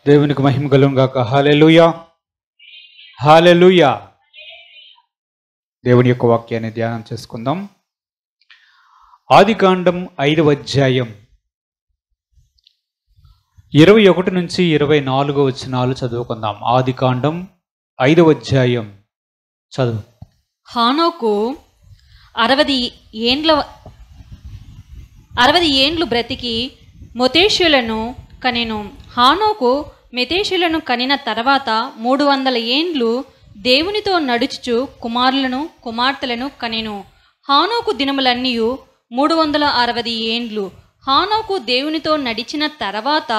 దేవునికి మహిమ కలుగును గాక. హల్లెలూయా, హల్లెలూయా. దేవుని యొక్క వాక్యాన్ని ధ్యానం చేసుకుందాం. ఆదికాండం 5వ అధ్యాయం 21 నుంచి 24 వచనాలు చదువుకుందాం. ఆదికాండం 5వ అధ్యాయం చదువు. హానోకు 60 ఏండ్లు బ్రతికి మొతేషులను కనెను. హానోకు మెతేషులను కనిన తర్వాత 300 ఏండ్లు దేవునితో నడుచుచు కుమారులను కుమార్తెలను కనెను. హానోకు దినములన్నీ 360 ఏండ్లు. హానోకు దేవునితో నడిచిన తర్వాత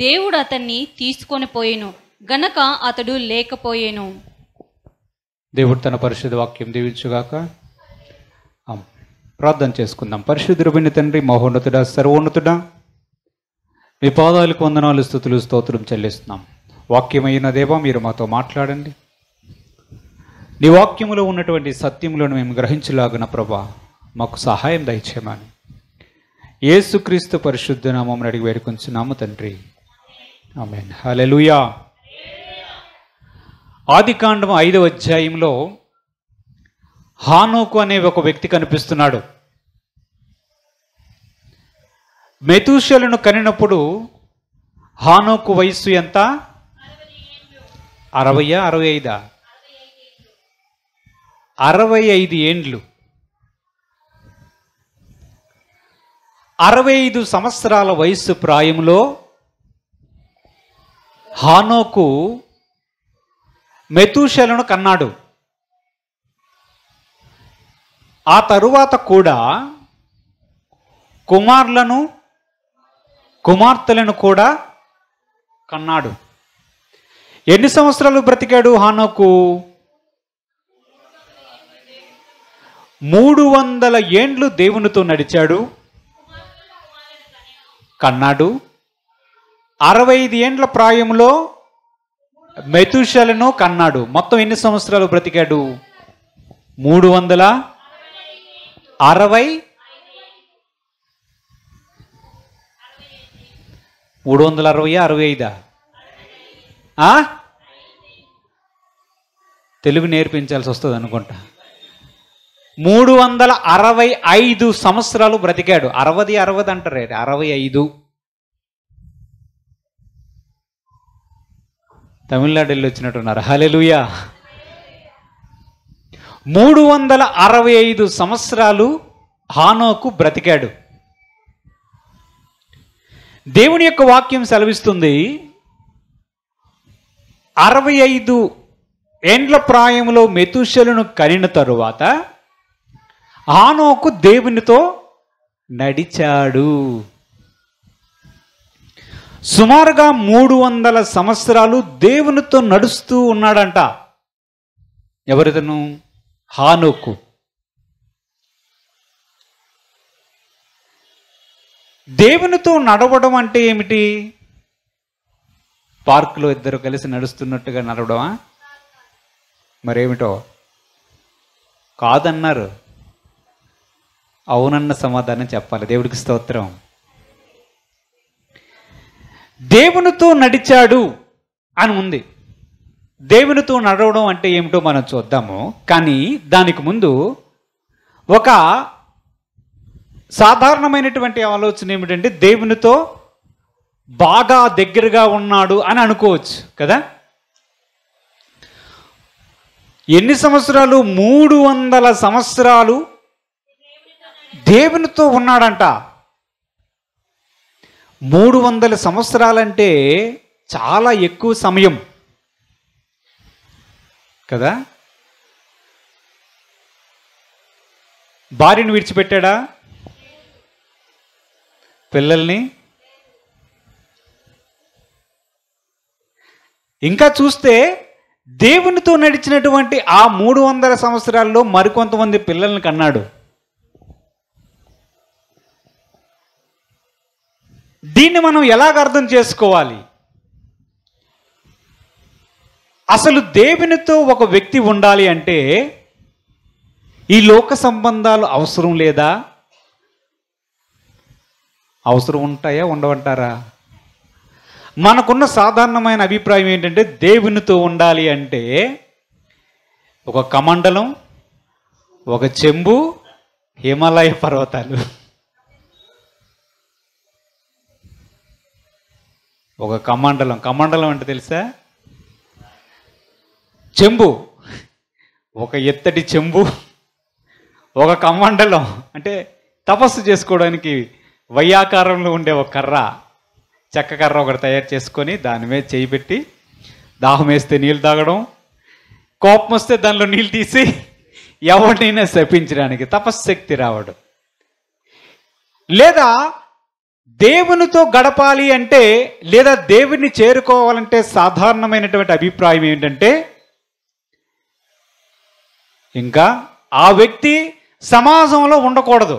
దేవుడు అతన్ని తీసుకొని పోయెను గనక అతడు లేకపోయెను. దేవుడు తన పరిశుద్ధ వాక్యం దీవించుగాక. ప్రార్థన చేసుకుందాం. పరిశుద్ధుడైన తండ్రి, మహోన్నతుడా, సర్వోన్నతుడా, మీ పాదాలకు వందనాలు, స్తుతులు, స్తోత్రం చెల్లిస్తున్నాం. వాక్యమైన దేవా, మీరు మాతో మాట్లాడండి. నీ వాక్యములో ఉన్నటువంటి సత్యములను మేము గ్రహించలాగున ప్రభా మాకు సహాయం దయచేయమని యేసుక్రీస్తు పరిశుద్ధ నామమున అడిగి వేడుకొంచున్నాము తండ్రి, ఆమేన్. హల్లెలూయా. ఆదికాండం 5వ అధ్యాయంలో హానోకు అనే ఒక వ్యక్తి కనిపిస్తున్నాడు. మెతూషెలను కనినప్పుడు హానోకు వయస్సు ఎంత? 65 65 ఏండ్లు. 65 సంవత్సరాల వయస్సు ప్రాయంలో హానోకు మెతూషెలను కన్నాడు. ఆ తరువాత కూడా కుమారులను కుమార్తెలను కూడా కన్నాడు. ఎన్ని సంవత్సరాలు బ్రతికాడు హానోకు? 300 ఏండ్లు దేవునితో నడిచాడు, కన్నాడు. 65 ఏండ్ల ప్రాయంలో మెతూషెలను కన్నాడు. మొత్తం ఎన్ని సంవత్సరాలు బ్రతికాడు? 360. 360, 65. తెలుగు నేర్పించాల్సి వస్తుంది అనుకుంటా. 365 సంవత్సరాలు బ్రతికాడు. 60 అంటారు, 65. తమిళనాడు వెళ్ళి వచ్చినట్టున్నారు. హల్లెలూయా. 365 సంవత్సరాలు హానోకు బ్రతికాడు. దేవుని యొక్క వాక్యం సెలవిస్తుంది, 65 ఏండ్ల ప్రాయంలో మెతూషెలను కనిన తరువాత హానోకు దేవునితో నడిచాడు. సుమారుగా 300 సంవత్సరాలు దేవునితో నడుస్తూ ఉన్నాడంట. ఎవరితను? హానోకు. దేవునితో నడవడం అంటే ఏమిటి? పార్కులో ఇద్దరు కలిసి నడుస్తున్నట్టుగా నడవడమా? మరేమిటో కాదన్నారు. అవునన్న సమాధానం చెప్పాలి. దేవుడికి స్తోత్రం. దేవునితో నడిచాడు అని ఉంది. దేవునితో నడవడం అంటే ఏమిటో మనం చూద్దాము. కానీ దానికి ముందు ఒక సాధారణమైనటువంటి ఆలోచన ఏమిటంటే, దేవునితో బాగా దగ్గరగా ఉన్నాడు అని అనుకోవచ్చు కదా. ఎన్ని సంవత్సరాలు? 300 సంవత్సరాలు దేవునితో ఉన్నాడంట. 300 సంవత్సరాలంటే చాలా ఎక్కువ సమయం కదా. భార్యను విడిచిపెట్టాడా? పిల్లల్ని? ఇంకా చూస్తే దేవునితో నడిచినటువంటి ఆ 300 సంవత్సరాల్లో మరికొంతమంది పిల్లల్ని కన్నాడు. దీన్ని మనం ఎలాగ అర్థం చేసుకోవాలి? అసలు దేవునితో ఒక వ్యక్తి ఉండాలి అంటే ఈ లోక సంబంధాలు అవసరం లేదా? అవసరం ఉంటాయా ఉండవంటారా? మనకున్న సాధారణమైన అభిప్రాయం ఏంటంటే దేవునితో ఉండాలి అంటే ఒక కమండలం, ఒక చెంబు, హిమాలయ పర్వతాలు. ఒక కమండలం, కమండలం అంటే తెలుసా? చెంబు, ఒక ఎత్తటి చెంబు, ఒక కమండలం అంటే తపస్సు చేసుకోవడానికి వయ్యాకారంలో ఉండే ఒక కర్ర, చెక్క కర్ర ఒకటి తయారు చేసుకొని దాని మీద చేయి పెట్టి దాహం వేస్తే నీళ్ళు తాగడం, కోపం వస్తే దానిలో నీళ్ళు తీసి ఎవరినైనా శపించడానికి తపశ్శక్తి రావడం. లేదా దేవునితో గడపాలి అంటే, లేదా దేవుని చేరుకోవాలంటే సాధారణమైనటువంటి అభిప్రాయం ఏంటంటే ఇంకా ఆ వ్యక్తి సమాజంలో ఉండకూడదు,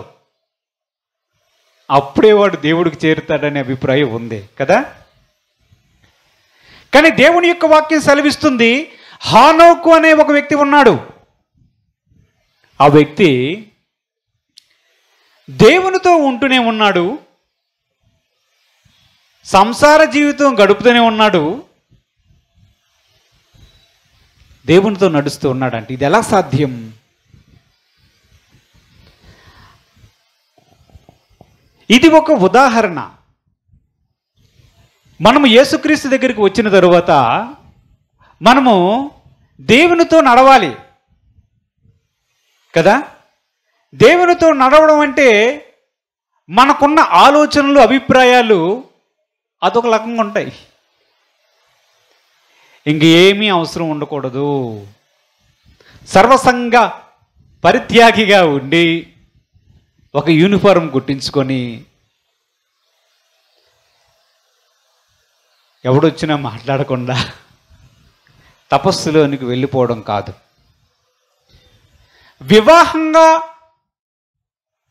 అప్పుడే వాడు దేవుడికి చేరుతాడనే అభిప్రాయం ఉంది కదా. కానీ దేవుని యొక్క వాక్యం సెలవిస్తుంది, హానోకు అనే ఒక వ్యక్తి ఉన్నాడు. ఆ వ్యక్తి దేవునితో ఉంటూనే ఉన్నాడు, సంసార జీవితం గడుపుతూనే ఉన్నాడు, దేవునితో నడుస్తూ ఉన్నాడు. అంటే ఇది ఎలా సాధ్యం? ఇది ఒక ఉదాహరణ. మనము యేసుక్రీస్తు దగ్గరికి వచ్చిన తరువాత మనము దేవునితో నడవాలి కదా. దేవునితో నడవడం అంటే మనకున్న ఆలోచనలు, అభిప్రాయాలు అదొక రకంగా ఉంటాయి. ఇంకేమీ అవసరం ఉండకూడదు, సర్వసంగ పరిత్యాగిగా ఉండి ఒక యూనిఫారం కుట్టించుకొని ఎవడొచ్చినా మాట్లాడకుండా తపస్సులోనికి వెళ్ళిపోవడం కాదు.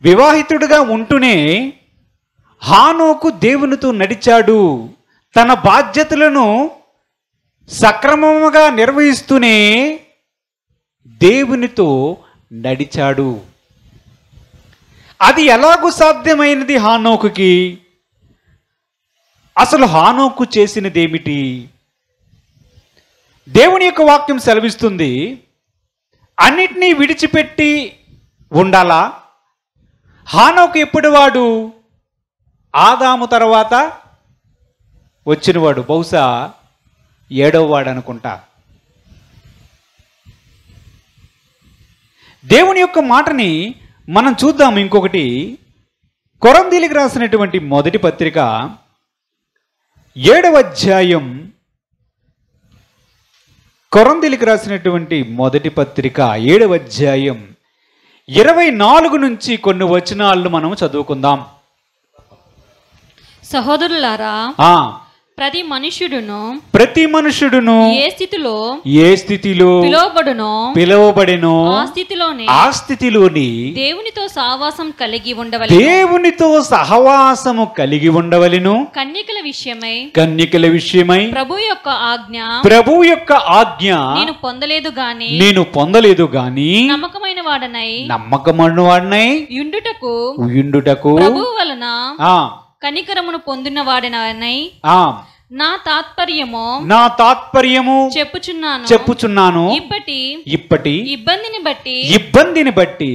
వివాహితుడిగా ఉంటూనే హానోకు దేవునితో నడిచాడు, తన బాధ్యతలను సక్రమంగా నిర్వహిస్తూనే దేవునితో నడిచాడు. అది ఎలాగూ సాధ్యమైనది హానోకుకి? అసలు హానోకు చేసినది ఏమిటి? దేవుని యొక్క వాక్యం సెలవిస్తుంది, అన్నిటినీ విడిచిపెట్టి ఉండాలా. హానోకు ఎప్పుడు వాడు? ఆదాము తర్వాత వచ్చినవాడు, బహుశా 7వ వాడు అనుకుంటా. దేవుని యొక్క మాటని మనం చూద్దాం. ఇంకొకటి, కొరంథీయులకు రాసినటువంటి మొదటి పత్రిక 7వ అధ్యాయం, కొరంథీయులకు రాసినటువంటి మొదటి పత్రిక 7వ అధ్యాయం 24 నుంచి కొన్ని వచనాలను మనం చదువుకుందాం. సహోదరులారా, ప్రతి మనుష్యుడును ఏ స్థితిలో పిలువబడునో ఆ స్థితిలోని దేవునితో సహవాసం కలిగి ఉండవలెను. కన్యకల విషయమై ప్రభు యొక్క ఆజ్ఞ నేను పొందలేదు గాని నమ్మకమైన వాడనై యుండుటకు ప్రభు వలన కనికరమును పొందిన వాడనై నా తాత్పర్యము చెప్పుచున్నాను. ఇప్పటి ఇబ్బందిని బట్టి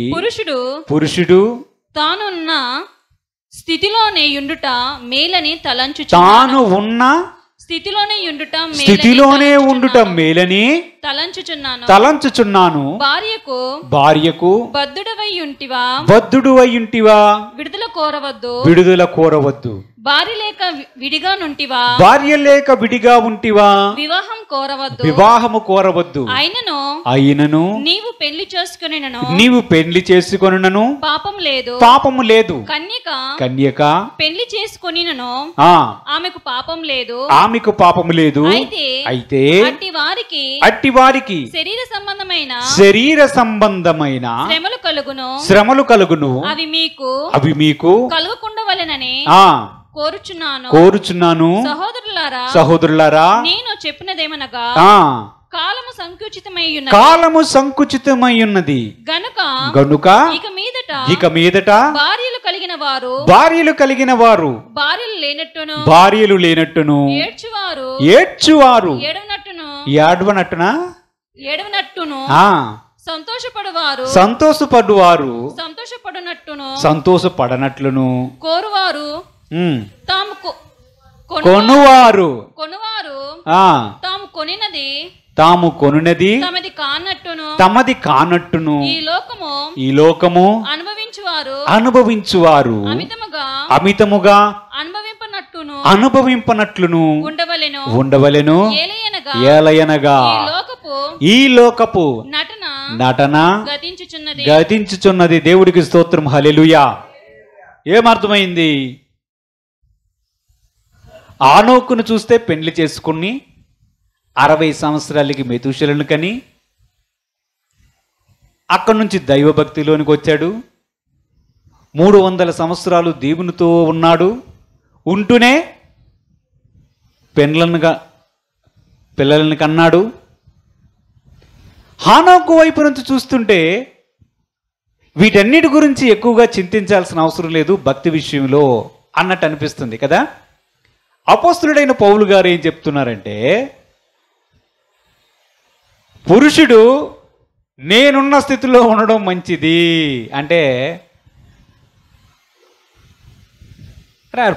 పురుషుడు తానున్న స్థితిలోనే యుండుట మేలని మేలని తలంచుచున్నాను. భార్యకు బద్ధుడువై ఉంటివా, విడుదల కోరవద్దు. భార్య లేక విడిగా ఉంటివా, వివాహము కోరవద్దు. అయినను నీవు పెళ్లి చేసుకొనునను పాపము లేదు. కన్యక పెళ్లి చేసుకొనినను ఆమెకు పాపము లేదు. అయితే అట్టి వారికి శరీర సంబంధమైన శ్రమలు కలుగును. అవి మీకు కలుగకుండవలెనని కోరుచున్నాను. సహోదరులారా, నేను చెప్పినదేమనగా కాలము సంకుచితమై ఉన్నది గనుక ఇక మీదట భార్యలు కలిగిన వారు భార్యలు లేనట్టును ఏడ్చువారు ఏడవనట్టును సంతోషపడనట్లును తాము కొనునది తమది కానట్టును ఈ లోకము అనుభవించువారు అమితముగా అనుభవింపనట్లును ఉండవలెను. ఏలయనగా ఈ లోకపు నటన గతించుచున్నది. దేవుడికి స్తోత్రం. హల్లెలూయా. ఏమర్థమైంది? ఆనోకును చూస్తే పెండ్లి చేసుకుని 60 సంవత్సరాలకి మెతూషెలను కని అక్కడి నుంచి దైవభక్తిలోనికి వచ్చాడు. 300 సంవత్సరాలు దేవునితో ఉన్నాడు. ఉంటూనే పిల్లలను కన్నాడు. హానోకు వైపు నుంచి చూస్తుంటే వీటన్నిటి గురించి ఎక్కువగా చింతించాల్సిన అవసరం లేదు భక్తి విషయంలో అన్నట్టు అనిపిస్తుంది కదా. అపోస్తలుడైన పౌలు గారు ఏం చెప్తున్నారంటే, పురుషుడు నేనున్న స్థితిలో ఉండడం మంచిది అంటే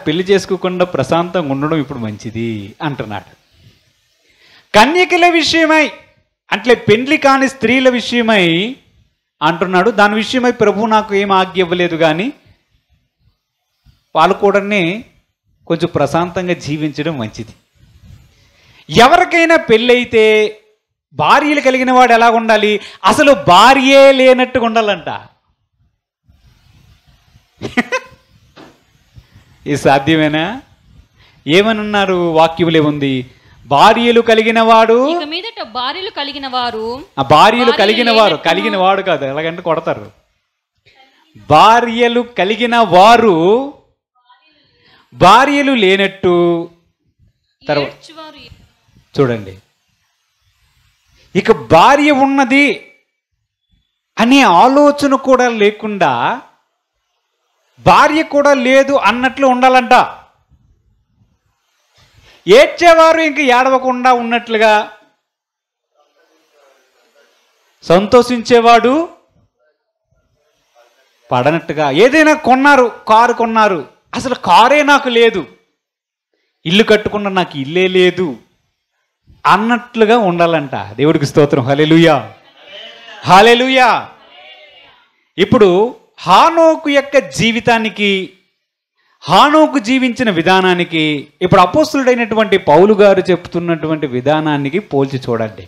పెళ్లి చేసుకోకుండా ప్రశాంతంగా ఉండడం ఇప్పుడు మంచిది అంటున్నాడు. కన్యకల విషయమై అంటే పెండ్లి కాని స్త్రీల విషయమై అంటున్నాడు. దాని విషయమై ప్రభు నాకు ఏం ఆజ్ఞ ఇవ్వలేదు, కానీ వాళ్ళు కూడా కొంచెం ప్రశాంతంగా జీవించడం మంచిది. ఎవరికైనా పెళ్ళైతే భార్యలు కలిగిన వాడు ఎలా ఉండాలి? అసలు భార్యే లేనట్టుగా ఉండాలంట. ఇది సాధ్యమేనా? ఏమని ఉన్నారు? వాక్యములే ఉంది, భార్యలు కలిగిన వాడు భార్యలు కలిగిన వాడు కాదు, ఎలాగంటే కొడతారు. భార్యలు కలిగిన వారు భార్యలు లేనట్టు. తర్వాత చూడండి, ఇక భార్య ఉన్నది అనే ఆలోచన కూడా లేకుండా భార్య కూడా లేదు అన్నట్లు ఉండాలంట. ఏడ్చేవారు ఇంక ఏడవకుండా ఉన్నట్లుగా, సంతోషించేవాడు పడనట్టుగా. ఏదైనా కొన్నారు, కారు కొన్నారు, అసలు కారే నాకు లేదు, ఇల్లు కట్టుకున్న నాకు ఇల్లే లేదు అన్నట్లుగా ఉండాలంట. దేవుడికి స్తోత్రం. హల్లెలూయా, హల్లెలూయా. ఇప్పుడు హానోకు యొక్క జీవితానికి, హానోకు జీవించిన విధానానికి, ఇప్పుడు అపోస్తలుడైనటువంటి పౌలు గారు చెప్తున్నటువంటి విధానానికి పోల్చి చూడండి.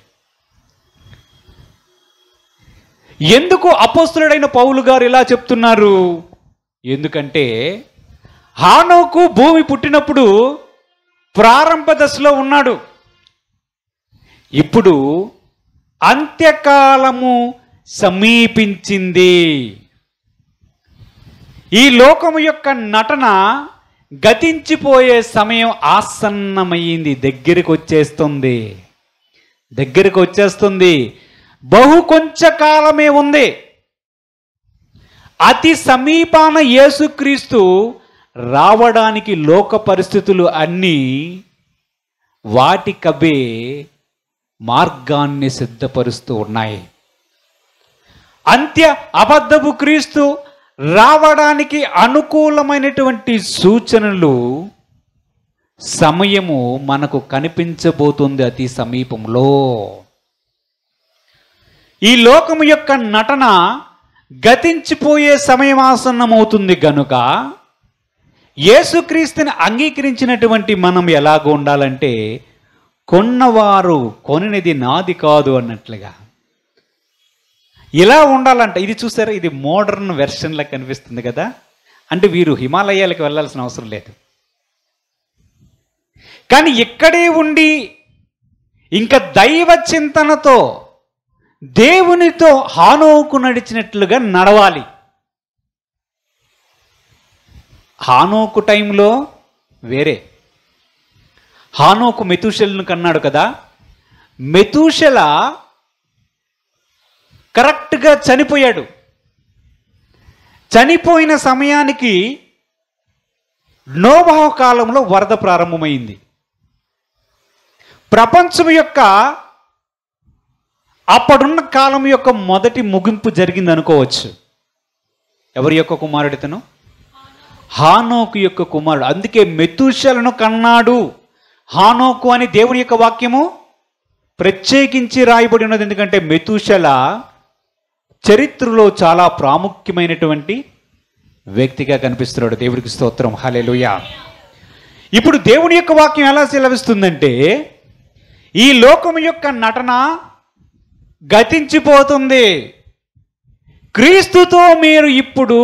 ఎందుకు అపోస్తలుడైన పౌలు గారు ఇలా చెప్తున్నారు? ఎందుకంటే హానోకు భూమి పుట్టినప్పుడు ప్రారంభ దశలో ఉన్నాడు. ఇప్పుడు అంత్యకాలము సమీపించింది. ఈ లోకము యొక్క నటన గతించిపోయే సమయం ఆసన్నమైంది, దగ్గరికి వచ్చేస్తుంది. బహు కొంచెంకాలమే ఉంది. అతి సమీపాన యేసుక్రీస్తు రావడానికి లోక పరిస్థితులు అన్నీ వాటికవే మార్గాన్ని సిద్ధపరుస్తూ ఉన్నాయి. అబద్ధపు క్రీస్తు రావడానికి అనుకూలమైనటువంటి సూచనలు, సమయము మనకు కనిపించబోతుంది అతి సమీపంలో. ఈ లోకము యొక్క నటన గతించిపోయే సమయం ఆసన్నమవుతుంది గనుక యేసుక్రీస్తుని అంగీకరించినటువంటి మనం ఎలాగో ఉండాలంటే, కొన్నవారు కొనినది నాది కాదు అన్నట్లుగా ఇలా ఉండాలంట. ఇది చూసారా, ఇది మోడర్న్ వెర్షన్లా కనిపిస్తుంది కదా. అంటే వీరు హిమాలయాలకు వెళ్ళాల్సిన అవసరం లేదు, కానీ ఇక్కడే ఉండి ఇంకా దైవ చింతనతో దేవునితో హానోకు నడిచినట్లుగా నడవాలి. హానోకు టైంలో వేరే. హానోకు మెతూషెలను కన్నాడు కదా. మెతూషెల కరెక్ట్గా చనిపోయాడు. చనిపోయిన సమయానికి నోవాహు కాలంలో వరద ప్రారంభమైంది. ప్రపంచం యొక్క అప్పుడున్న కాలం యొక్క మొదటి ముగింపు జరిగింది అనుకోవచ్చు. ఎవరి యొక్క కుమారుడు ఇతను? హానోకు యొక్క కుమారుడు. అందుకే మెతూషెలను కన్నాడు హానోకు అని దేవుని యొక్క వాక్యము ప్రత్యేకించి రాయబడి ఉన్నది. ఎందుకంటే మెతూషెల చరిత్రలో చాలా ప్రాముఖ్యమైనటువంటి వ్యక్తిగా కనిపిస్తున్నాడు. దేవుడికి స్తోత్రం, హల్లెలూయా. ఇప్పుడు దేవుని యొక్క వాక్యం ఎలా సెలవిస్తుందంటే, ఈ లోకం యొక్క నటన గతించిపోతుంది, క్రీస్తుతో మీరు ఇప్పుడు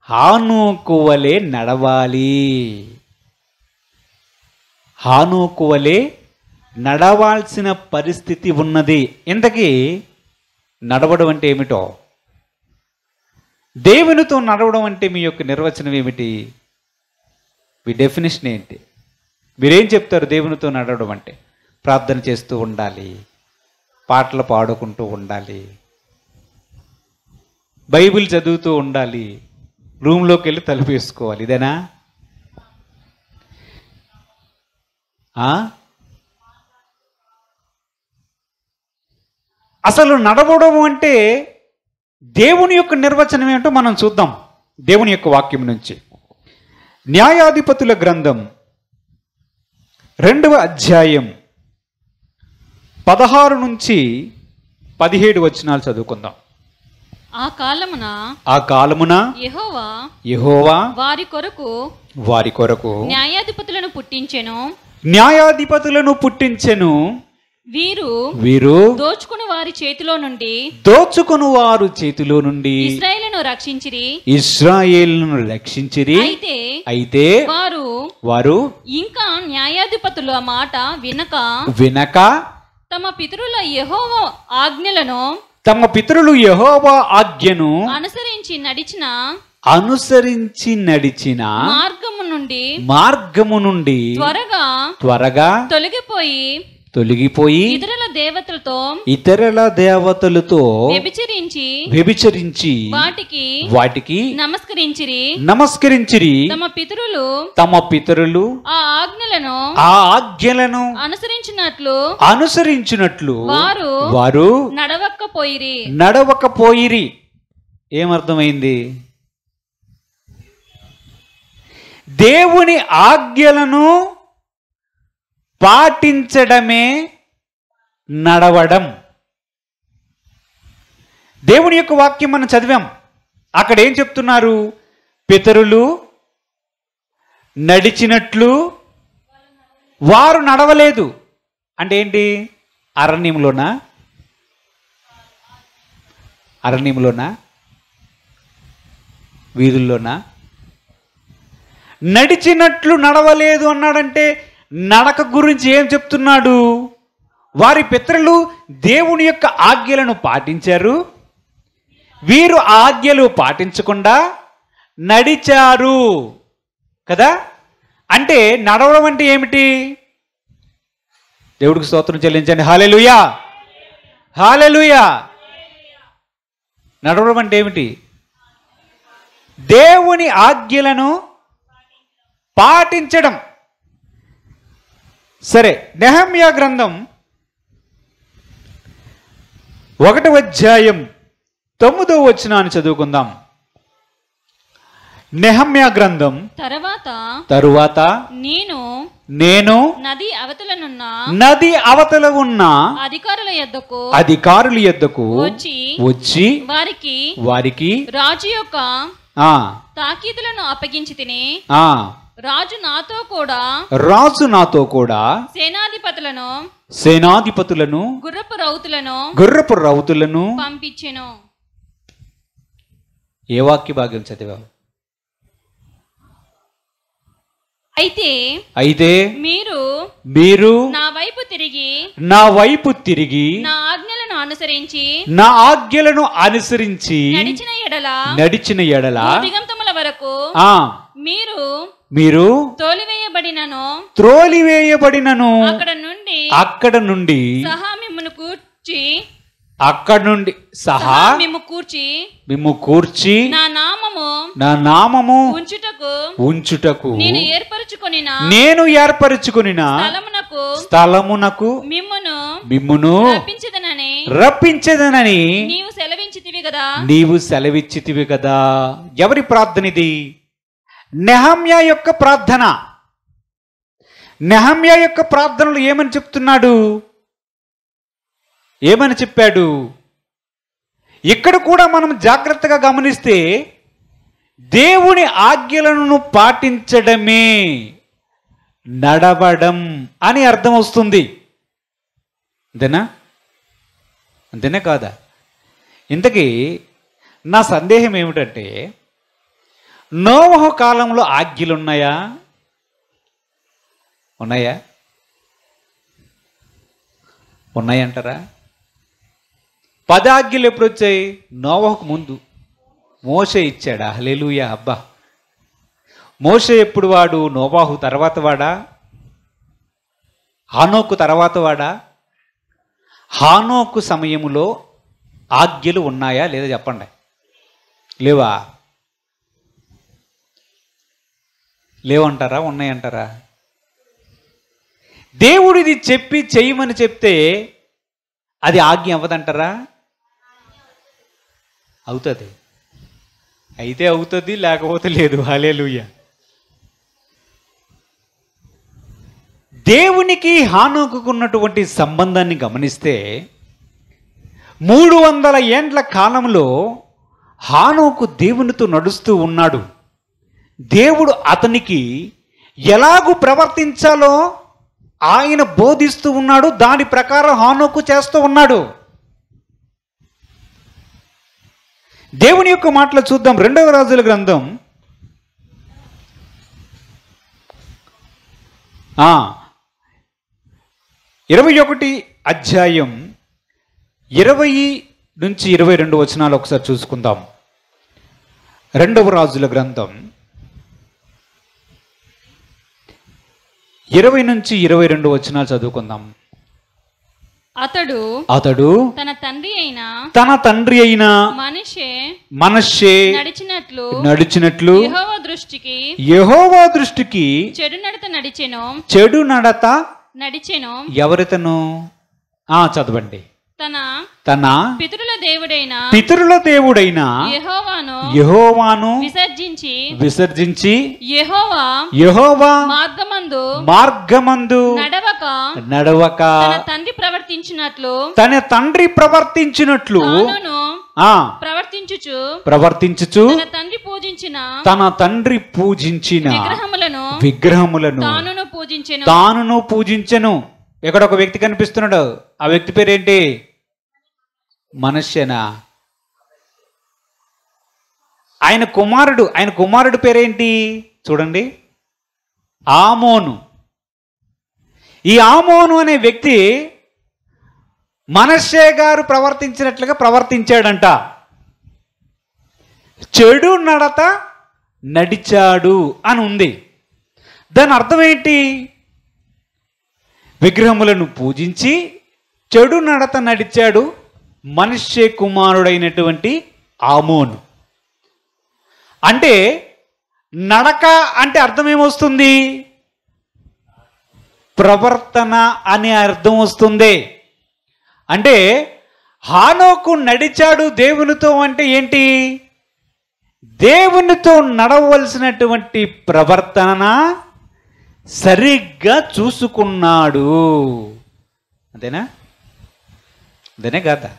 హానోకు వలె నడవాలి. హానోకు వలె నడవాల్సిన పరిస్థితి ఉన్నది. ఇంతకీ నడవడం అంటే ఏమిటో, దేవునితో నడవడం అంటే మీ యొక్క నిర్వచనం ఏమిటి? మీ డెఫినేషన్ ఏంటి? మీరేం చెప్తారు? దేవునితో నడవడం అంటే ప్రార్థన చేస్తూ ఉండాలి, పాటలు పాడుకుంటూ ఉండాలి, బైబిల్ చదువుతూ ఉండాలి, రూమ్లోకి వెళ్ళి తలుపు వేసుకోవాలి, ఇదేనా? అసలు నడవడం అంటే దేవుని యొక్క నిర్వచనం ఏంటో మనం చూద్దాం దేవుని యొక్క వాక్యం నుంచి. న్యాయాధిపతుల గ్రంథం 2వ అధ్యాయం 16 నుంచి 17 వచనాలు చదువుకుందాం. ఆ కాలమున యెహోవా వారి కొరకు న్యాయాధిపతులను పుట్టించెను. వీరు దోచుకుని వారి చేతిలో నుండి ఇశ్రాయేలును రక్షించిరి. అయితే వారు ఇంకా న్యాయాధిపతుల మాట వినక తమ పితరులు యెహోవా ఆజ్ఞను అనుసరించి నడిచిన మార్గము నుండి త్వరగా తొలగిపోయి ఇతరుల దేవతలతో వ్యభిచరించి వాటికి నమస్కరించిరి. తమ పితరులు ఆ ఆజ్ఞలను అనుసరించినట్లు వారు నడవకపోయిరి. ఏమర్థమైంది? దేవుని ఆజ్ఞలను పాటించడమే నడవడం. దేవుని యొక్క వాక్యం మనం చదివాం. అక్కడ ఏం చెప్తున్నారు? పితరులు నడిచినట్లు వారు నడవలేదు. అంటే ఏంటి? అరణ్యంలోనా వీధుల్లోనా? నడిచినట్లు నడవలేదు అన్నాడంటే నడక గురించి ఏం చెప్తున్నాడు? వారి పితరులు దేవుని యొక్క ఆజ్ఞలను పాటించారు, వీరు ఆజ్ఞలు పాటించకుండా నడిచారు కదా. అంటే నడవడం అంటే ఏమిటి? దేవుడికి స్తోత్రం చెల్లించండి. హల్లెలూయా, హల్లెలూయా. నడవడం అంటే ఏమిటి? దేవుని ఆజ్ఞలను పాటించడం. సరే, నెహెమ్యా గ్రంథం 1వ అధ్యాయం 9వ వచనాన్ని చదువుకుందాం. నెహెమ్యా గ్రంథం తరువాత నేను నది అవతల ఉన్న అధికారుల యొద్దకు వచ్చి వారికి రాజు యొక్క తాకీదులను అప్పగించి తిని రాజు నాతో కూడా సేనాధిపతులను గుర్రపు రౌతులను పంపించెను. ఏ వాక్య భాగం చదివావు? అయితే మీరు నా వైపు తిరిగి నా ఆజ్ఞలను అనుసరించి నడిచిన ఎడల దిగంతముల వరకు మీరు త్రోలివేయబడినను అక్కడ నుండి అక్కడ నుండి సహా మిమ్మును కూర్చి అక్కడ నుండి సహా మిమ్ము కూర్చి నా నామము ఉంచుటకు నేను ఏర్పరచుకొనిన స్థలమునకు మిమ్మును రప్పించెదనని నీవు సెలవిచ్చితివి కదా. ఎవరి ప్రార్థన ఇది? నెహమ్యా యొక్క ప్రార్థన. నెహమ్యా యొక్క ప్రార్థనలు ఏమని చెప్తున్నాడు? ఏమని చెప్పాడు? ఇక్కడ కూడా మనం జాగ్రత్తగా గమనిస్తే దేవుని ఆజ్ఞలను పాటించడమే నడవడం అని అర్థం వస్తుంది. అంతేనా? అంతేనా కాదా? ఇంతకీ నా సందేహం ఏమిటంటే, నోవహు కాలంలో ఆజ్ఞలు ఉన్నాయా? ఉన్నాయా? ఉన్నాయంటారా? 10 ఆజ్ఞలు ఎప్పుడు వచ్చాయి? నోవహుకు ముందు. మోషే ఇచ్చాడా? హల్లెలూయా. అబ్బా, మోషే ఎప్పుడు వాడు? నోవాహు తర్వాత వాడా? హానోకు తర్వాత వాడా? హానోకు సమయములో ఆజ్ఞలు ఉన్నాయా లేదా చెప్పండి. లేవా? లేవంటారా? ఉన్నాయంటారా? దేవుడు ఇది చెప్పి చెయ్యమని చెప్తే అది ఆజ్ఞ అవ్వదంటారా? అవుతుంది. అయితే అవుతుంది, లేకపోతే లేదు. హల్లెలూయా. దేవునికి హానోకున్నటువంటి సంబంధాన్ని గమనిస్తే 300 ఏండ్ల కాలంలో హానోకు దేవునితో నడుస్తూ ఉన్నాడు. దేవుడు అతనికి ఎలాగూ ప్రవర్తించాలో ఆయన బోధిస్తూ ఉన్నాడు. దాని ప్రకారం హానోకు చేస్తూ ఉన్నాడు. దేవుని యొక్క మాటలు చూద్దాం. 2వ రాజుల గ్రంథం 21 అధ్యాయం 20 నుంచి 22 వచనాలు ఒకసారి చూసుకుందాం. 2వ రాజుల గ్రంథం 20 నుంచి 22 వచనాలు చదువుకుందాం. అతడు తన తండ్రి అయిన మనష్షే నడిచినట్లు యెహోవా దృష్టికి చెడు నడత నడిచెను. ఎవరితను? చదవండి. తన పితరుల దేవుడైన యెహోవాను విసర్జించి యెహోవా మార్గమందు నడవక తన తండ్రి ప్రవర్తించినట్లు ప్రవర్తించుచు తన తండ్రి పూజించిన విగ్రహములను తానును పూజించెను. ఇక్కడ ఒక వ్యక్తి కనిపిస్తున్నాడు. ఆ వ్యక్తి పేరేంటి? మనష్యేనా? ఆయన కుమారుడు పేరేంటి? చూడండి, ఆమోను. ఈ ఆమోను అనే వ్యక్తి మనష్షే గారు ప్రవర్తించినట్లుగా ప్రవర్తించాడంట. చెడు నడత నడిచాడు అని ఉంది. దాని అర్థం ఏంటి? విగ్రహములను పూజించి చెడు నడత నడిచాడు మనష్షే కుమారుడైనటువంటి ఆమోను. అంటే నడక అంటే అర్థం ఏమొస్తుంది? ప్రవర్తన అనే అర్థం వస్తుంది. అంటే హానోకు నడిచాడు దేవునితో అంటే ఏంటి? దేవునితో నడవలసినటువంటి ప్రవర్తన సరిగ్గా చూసుకున్నాడు. అంతేనా? అంతేనే కదా?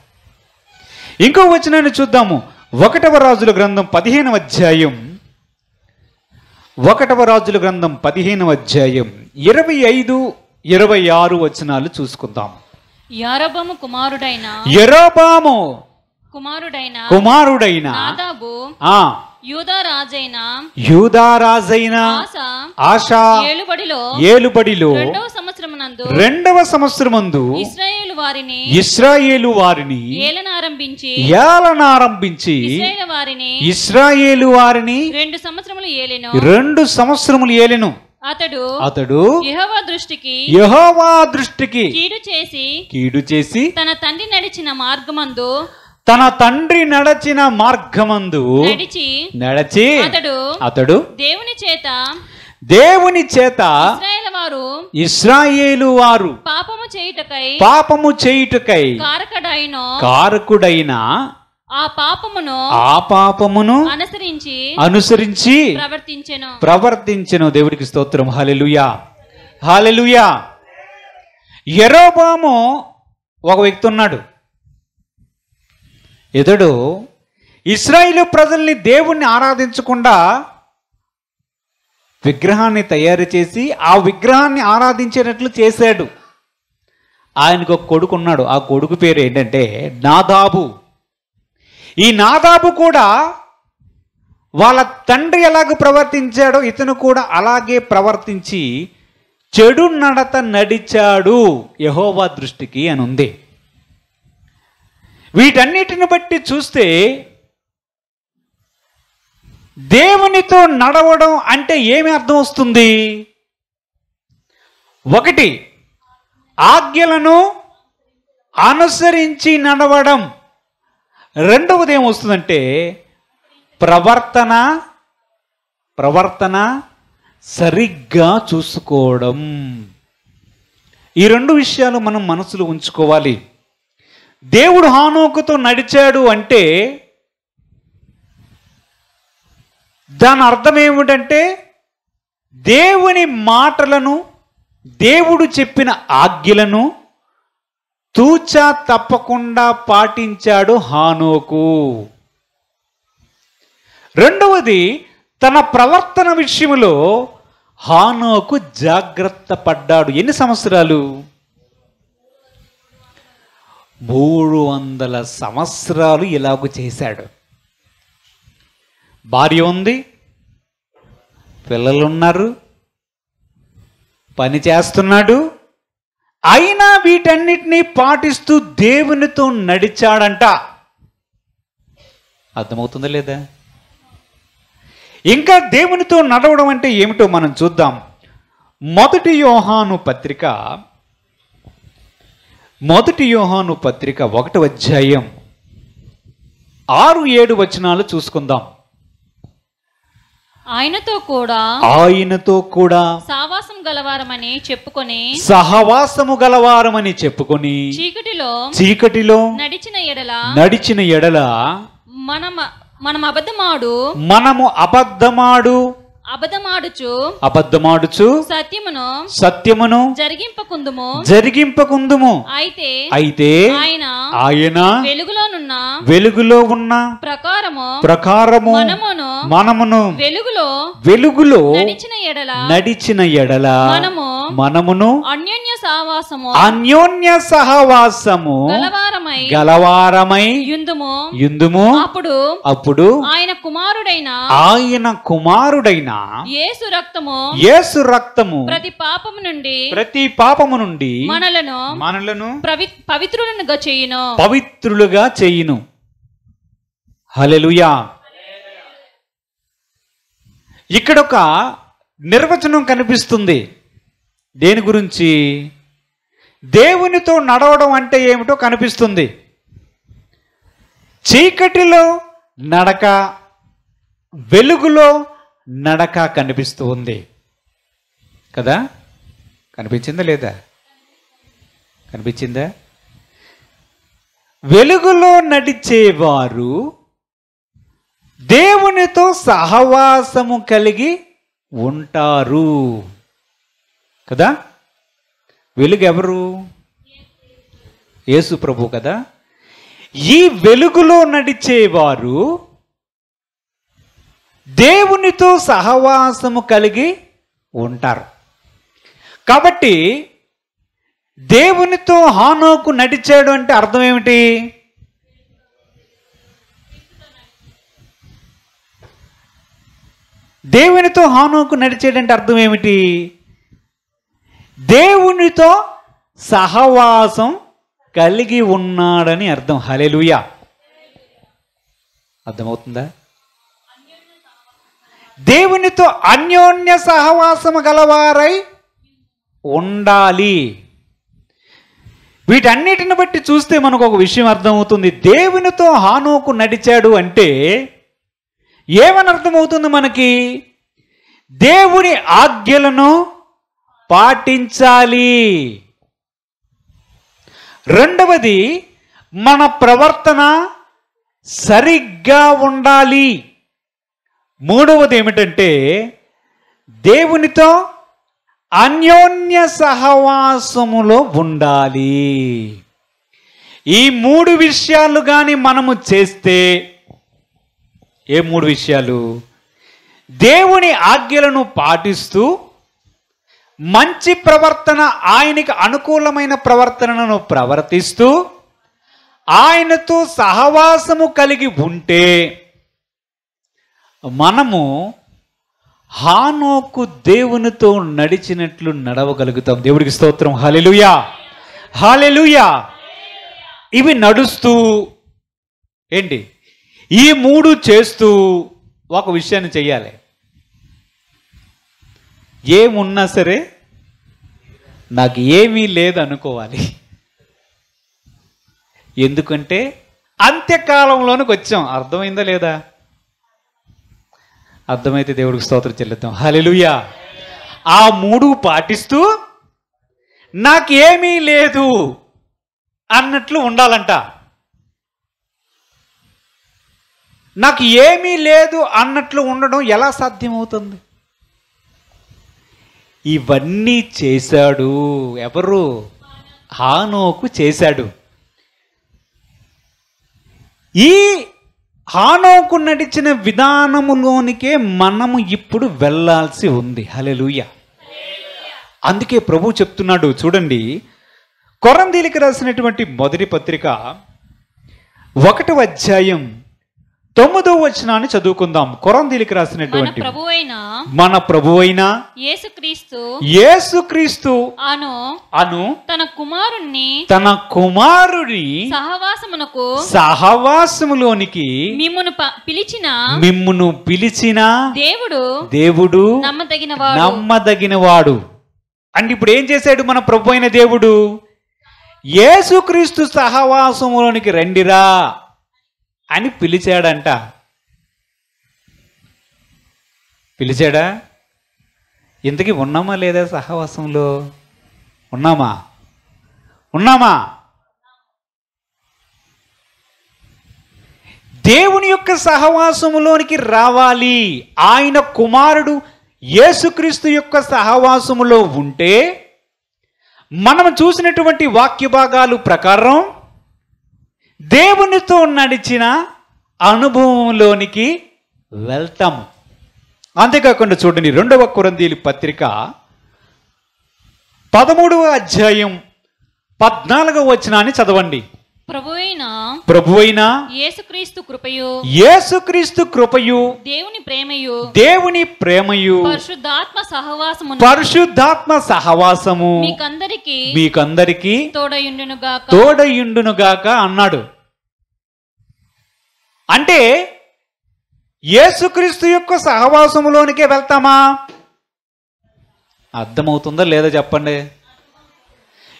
ఇంకో వచనాన్ని చూద్దాము. 1వ రాజుల గ్రంథం 15వ అధ్యాయం 15వ అధ్యాయం 25, 26 వచనాలు చూసుకుందాం. యరొబాము కుమారుడైన యూదారాజైన ఆసా ఏలుబడిలో 2వ సంవత్సరమందు ఇశ్రాయేలు వారిని ఏలనారంభించి ఇశ్రాయేలు వారిని 2 సంవత్సరములు ఏలెను. అతడు యెహోవా దృష్టికి కీడు చేసి తన తండ్రి నడిచిన మార్గమందు నడిచి అతడు దేవుని చేత ఇశ్రాయేలు వారు పాపము చేయుటకై కారకుడైన ఆ పాపమును అనుసరించి ప్రవర్తించెను. దేవుడికి స్తోత్రం. హల్లెలూయా, హల్లెలూయా. యెరోబాము ఒక వ్యక్తి ఉన్నాడు. ఇతడు ఇశ్రాయేలు ప్రజల్ని దేవుణ్ణి ఆరాధించకుండా విగ్రహాన్ని తయారు చేసి ఆ విగ్రహాన్ని ఆరాధించేటట్లు చేశాడు. ఆయనకు ఒక కొడుకు ఉన్నాడు. ఆ కొడుకు పేరు ఏంటంటే నాదాబు. ఈ నాదాబు కూడా వాళ్ళ తండ్రి ఎలాగ ప్రవర్తించాడో ఇతను కూడా అలాగే ప్రవర్తించి చెడు నడత నడిచాడు యెహోవా దృష్టికి అని ఉంది. వీటన్నిటిని బట్టి చూస్తే దేవునితో నడవడం అంటే ఏమి అర్థం వస్తుంది? ఒకటి, ఆజ్ఞలను అనుసరించి నడవడం. రెండవది ఏమొస్తుందంటే ప్రవర్తన సరిగ్గా చూసుకోవడం. ఈ రెండు విషయాలు మనం మనసులో ఉంచుకోవాలి. దేవుడు హానోకుతో నడిచాడు అంటే దాని అర్థం ఏమిటంటే దేవుని మాటలను, దేవుడు చెప్పిన ఆజ్ఞలను తూచా తప్పకుండా పాటించాడు హానోకు. రెండవది, తన ప్రవర్తన విషయంలో హానోకు జాగ్రత్త పడ్డాడు. ఎన్ని సంవత్సరాలు? 300 సంవత్సరాలు ఇలాగ చేశాడు. భార్య ఉంది, పిల్లలున్నారు, పని చేస్తున్నాడు. అయినా వీటన్నిటినీ పాటిస్తూ దేవునితో నడిచాడంట. అర్థమవుతుందా లేదా? ఇంకా దేవునితో నడవడం అంటే ఏమిటో మనం చూద్దాం. మొదటి యోహాను పత్రిక 1వ అధ్యాయం 6-7 వచనాలు చూసుకుందాం. ఆయనతో కూడా సహవాసము గలవారమని చెప్పుకొని చీకటిలో నడిచిన ఎడల మనము అబద్ధమాడుచు సత్యమును జరిగింపకుందుము. అయితే ఆయన వెలుగులో ఉన్న ప్రకారము మనమును వెలుగులో నడిచిన ఎడల మనమును అన్యోన్య సహవాసము గలవారమై యుందుము. అప్పుడు ఆయన కుమారుడైన యేసు రక్తము ప్రతి పాపము నుండి మనలను పవిత్రులుగా చేయును. హల్లెలూయా. ఇక్కడ ఒక నిర్వచనం కనిపిస్తుంది. దేని గురించి? దేవునితో నడవడం అంటే ఏమిటో కనిపిస్తుంది. చీకటిలో నడక, వెలుగులో నడక కనిపిస్తూ ఉంది కదా? కనిపించిందా లేదా? కనిపించిందా? వెలుగులో నడిచేవారు దేవునితో సహవాసము కలిగి ఉంటారు కదా? వెలుగు ఎవరు? యేసు ప్రభు కదా. ఈ వెలుగులో నడిచేవారు దేవునితో సహవాసము కలిగి ఉంటారు. కాబట్టి దేవునితో హానోకు నడిచాడు అంటే అర్థం ఏమిటి? దేవునితో హానోకు నడిచాడంటే అర్థం ఏమిటి? దేవునితో సహవాసం కలిగి ఉన్నాడని అర్థం. హల్లెలూయా. అర్థమవుతుందా? దేవునితో అన్యోన్య సహవాసము గలవారై ఉండాలి. వీటన్నిటిని బట్టి చూస్తే మనకు ఒక విషయం అర్థమవుతుంది. దేవునితో హానోకు నడిచాడు అంటే ఏమని అర్థమవుతుంది మనకి? దేవుని ఆజ్ఞలను పాటించాలి. రెండవది, మన ప్రవర్తన సరిగ్గా ఉండాలి. మూడవది ఏమిటంటే దేవునితో అన్యోన్య సహవాసములో ఉండాలి. ఈ మూడు విషయాలు కానీ మనము చేస్తే, ఏ మూడు విషయాలు? దేవుని ఆజ్ఞలను పాటిస్తూ మంచి ప్రవర్తన, ఆయనకి అనుకూలమైన ప్రవర్తనను ప్రవర్తిస్తూ ఆయనతో సహవాసము కలిగి ఉంటే మనము హానోకు దేవునితో నడిచినట్లు నడవగలుగుతాం. దేవుడికి స్తోత్రం. హల్లెలూయా, హల్లెలూయా. ఇవి నడుస్తూ ఏంటి, ఈ మూడు చేస్తూ ఒక విషయాన్ని చెయ్యాలి. ఏమున్నా సరే నాకు ఏమీ లేదు అనుకోవాలి. ఎందుకంటే అంత్యకాలంలోనికి వచ్చాం. అర్థమైందా లేదా? అర్థమైతే దేవుడికి స్తోత్రం చెల్లిద్దాం. హల్లెలూయా. ఆ మూడు పాటిస్తూ నాకేమీ లేదు అన్నట్లు ఉండాలంట. నాకు ఏమీ లేదు అన్నట్లు ఉండడం ఎలా సాధ్యమవుతుంది? ఇవన్నీ చేశాడు ఎవరు? హానోకు చేశాడు. ఈ హానోకు నడిచిన విధానములోనికే మనము ఇప్పుడు వెళ్ళాల్సి ఉంది. హల్లెలూయా. అందుకే ప్రభు చెప్తున్నాడు చూడండి, కొరంథీయులకు రాసినటువంటి మొదటి పత్రిక 1వ అధ్యాయం 9వ వచనాన్ని చదువుకుందాం. కొరంథీయులకు రాసినటువంటి మన ప్రభువైన యేసుక్రీస్తు అను తన కుమారుని సహవాసములోనికి మిమ్మును పిలిచిన దేవుడు నమ్మదగినవాడు. అంటే ఇప్పుడు ఏం చేశాడు మన ప్రభు అయిన దేవుడు? యేసుక్రీస్తు సహవాసములోనికి రండిరా అని పిలిచాడంట. పిలిచాడా? ఇంతకీ ఉన్నామా లేదా సహవాసంలో? ఉన్నామా? దేవుని యొక్క సహవాసములోనికి రావాలి. ఆయన కుమారుడు యేసుక్రీస్తు యొక్క సహవాసములో ఉంటే మనం చూసినటువంటి వాక్య భాగాలు ప్రకారం దేవునితో నడిచిన అనుభవంలోనికి వెళ్తాము. అంతేకాకుండా చూడండి, 2వ కొరింథీయుల పత్రిక 13వ అధ్యాయం 14వ వచనాన్ని చదవండి. ప్రభువైన యేసుక్రీస్తు కృపయు దేవుని ప్రేమయు పరిశుద్ధాత్మ సహవాసము మీకందరికీ తోడయుండునుగాక అన్నాడు. అంటే యేసుక్రీస్తు యొక్క సహవాసములోనికే వెళ్తామా? అర్థమవుతుందా లేదా చెప్పండి?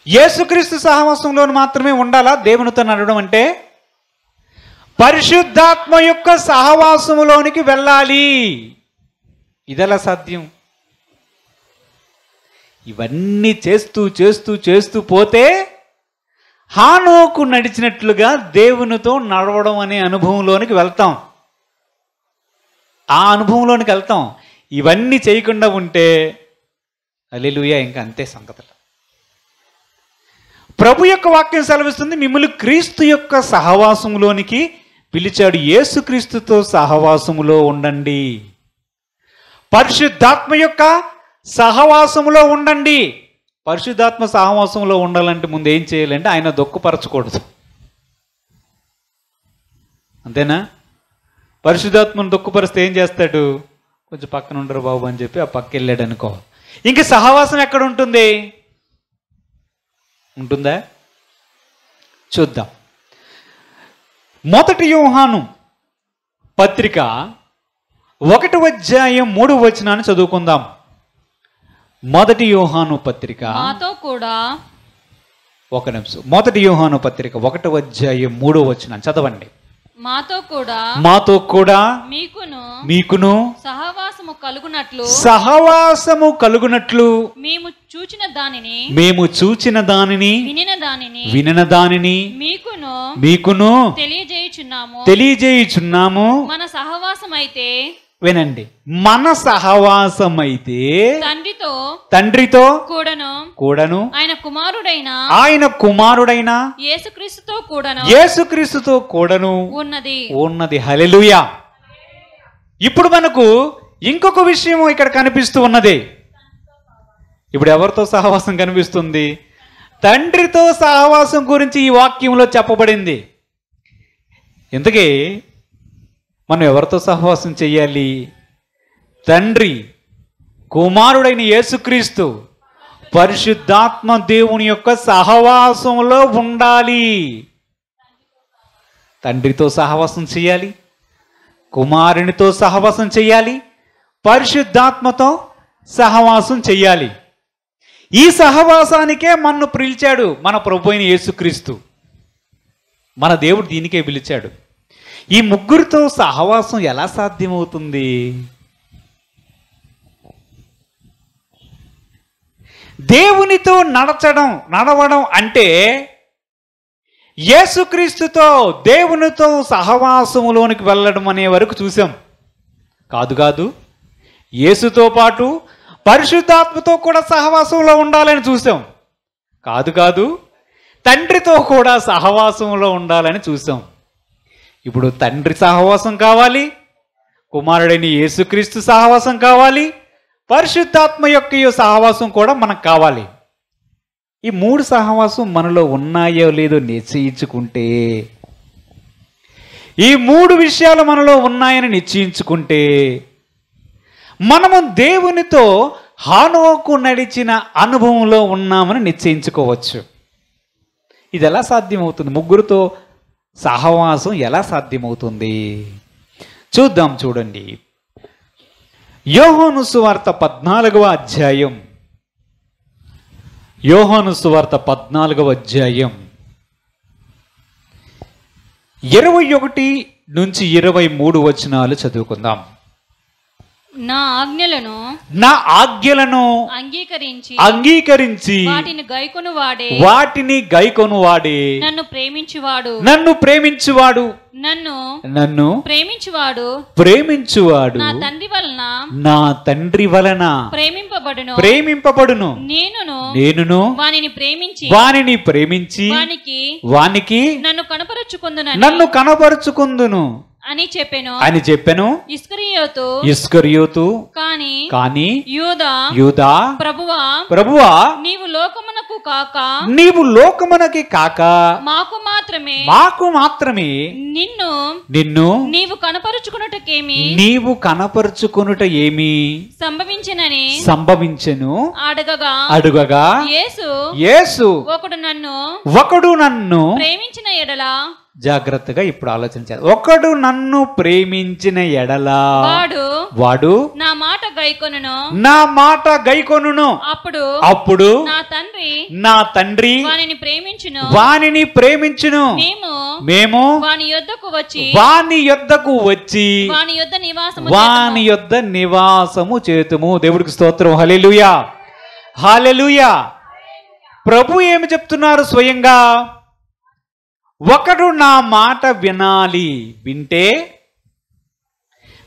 యేసుక్రీస్తు సహవాసంలో మాత్రమే ఉండాలా దేవునితో నడవడం అంటే? పరిశుద్ధాత్మ యొక్క సహవాసములోనికి వెళ్ళాలి. ఇదెలా సాధ్యం? ఇవన్నీ చేస్తూ చేస్తూ చేస్తూ పోతే హానోకు నడిచినట్లుగా దేవునితో నడవడం అనే అనుభవంలోనికి వెళ్తాం. ఆ అనుభవంలోనికి వెళ్తాం. ఇవన్నీ చేయకుండా ఉంటే హల్లెలూయా, ఇంకా అంతే సంగతులు. ప్రభు యొక్క వాక్యం సెలవిస్తుంది, మిమ్మల్ని క్రీస్తు యొక్క సహవాసములోనికి పిలిచాడు. యేసుక్రీస్తుతో సహవాసములో ఉండండి. పరిశుద్ధాత్మ యొక్క సహవాసములో ఉండండి. పరిశుద్ధాత్మ సహవాసంలో ఉండాలంటే ముందు ఏం చేయాలంటే ఆయన దుఃఖపరచకూడదు. అంతేనా? పరిశుద్ధాత్మను దుఃఖపరిస్తే ఏం చేస్తాడు? కొంచెం పక్కన ఉండరు బాబు అని చెప్పి ఆ పక్క వెళ్ళాడు అనుకో. ఇంక సహవాసం ఎక్కడ ఉంటుంది? ఉంటుందా? చూద్దాం. 1 యోహాను పత్రిక 1:3 చదువుకుందాం. మొదటి యోహాను పత్రిక, మాతో కూడా ఒక నిమిషం. మొదటి యోహాను పత్రిక 1:3 చదవండి. మాతో కూడా మీకును సహవాసము కలుగునట్లు మేము చూచిన దానిని వినిన దానిని మీకును తెలియజేయుచున్నాము. మన సహవాసం అయితే వినండి, మన సహవాసమైతే తండ్రితో కూడను ఆయన కుమారుడైన యేసుక్రీస్తుతో కూడను ఉన్నది. హల్లెలూయా. ఇప్పుడు మనకు ఇంకొక విషయం ఇక్కడ కనిపిస్తూ ఉన్నది. ఇప్పుడు ఎవరితో సహవాసం కనిపిస్తుంది? తండ్రితో సహవాసం గురించి ఈ వాక్యంలో చెప్పబడింది. ఇంతకీ మనం ఎవరితో సహవాసం చెయ్యాలి? తండ్రి, కుమారుడైన యేసుక్రీస్తు, పరిశుద్ధాత్మ దేవుని యొక్క సహవాసంలో ఉండాలి. తండ్రితో సహవాసం చేయాలి, కుమారునితో సహవాసం చేయాలి, పరిశుద్ధాత్మతో సహవాసం చెయ్యాలి. ఈ సహవాసానికే మనను పిలిచాడు మన ప్రభు అయిన యేసుక్రీస్తు. మన దేవుడు దీనికే పిలిచాడు. ఈ ముగ్గురితో సహవాసం ఎలా సాధ్యమవుతుంది? దేవునితో నడవడం అంటే యేసుక్రీస్తుతో దేవునితో సహవాసములోనికి వెళ్ళడం అనే వరకు చూసాం. కాదు, యేసుతో పాటు పరిశుద్ధాత్మతో కూడా సహవాసంలో ఉండాలని చూసాం. కాదు, తండ్రితో కూడా సహవాసంలో ఉండాలని చూసాం. ఇప్పుడు తండ్రి సహవాసం కావాలి, కుమారుడైన యేసుక్రీస్తు సహవాసం కావాలి, పరిశుద్ధాత్మ యొక్క సహవాసం కూడా మనకు కావాలి. ఈ 3 సహవాసం మనలో ఉన్నాయో లేదో నిశ్చయించుకుంటే, ఈ 3 విషయాలు మనలో ఉన్నాయని నిశ్చయించుకుంటే మనము దేవునితో హానోకు నడిచిన అనుభవంలో ఉన్నామని నిశ్చయించుకోవచ్చు. ఇది ఎలా సాధ్యమవుతుంది? ముగ్గురితో సహవాసం ఎలా సాధ్యమవుతుంది? చూద్దాం. చూడండి, యోహాను సువార్త 14వ అధ్యాయం, యోహాను సువార్త 14వ అధ్యాయం 21 నుంచి 23 వచనాలు చదువుకుందాం. నా ఆజ్ఞలను అంగీకరించి వాటిని గైకొనువాడే నన్ను ప్రేమించువాడు నా తండ్రి వలన ప్రేమింపబడును. నేనును వానిని ప్రేమించి వానికి నన్ను కనపరుచుకుందును అని చెప్పెను. ఇస్కరియోతు కాని యూదా ప్రభువా నీవు లోకమునకి కాక మాకు మాత్రమే నిన్ను నీవు కనపరుచుకొనుట ఏమి సంభవించెను అడుగగా యేసు ఒకడు నన్ను ప్రేమించిన ఎడల, జాగ్రత్తగా ఇప్పుడు ఆలోచించాలి. ఒకడు నన్ను ప్రేమించిన ఎడల వాడు నా మాట గైకొనును. అప్పుడు నా తండ్రి వానిని ప్రేమించును. మేము వాని యొద్దకు వచ్చి వాని యొద్ద నివాసము చేతుము. దేవుడికి స్తోత్రం. హల్లెలూయా, హల్లెలూయా. ప్రభు ఏమి చెప్తున్నారు? స్వయంగా ఒకడు నా మాట వినాలి, వింటే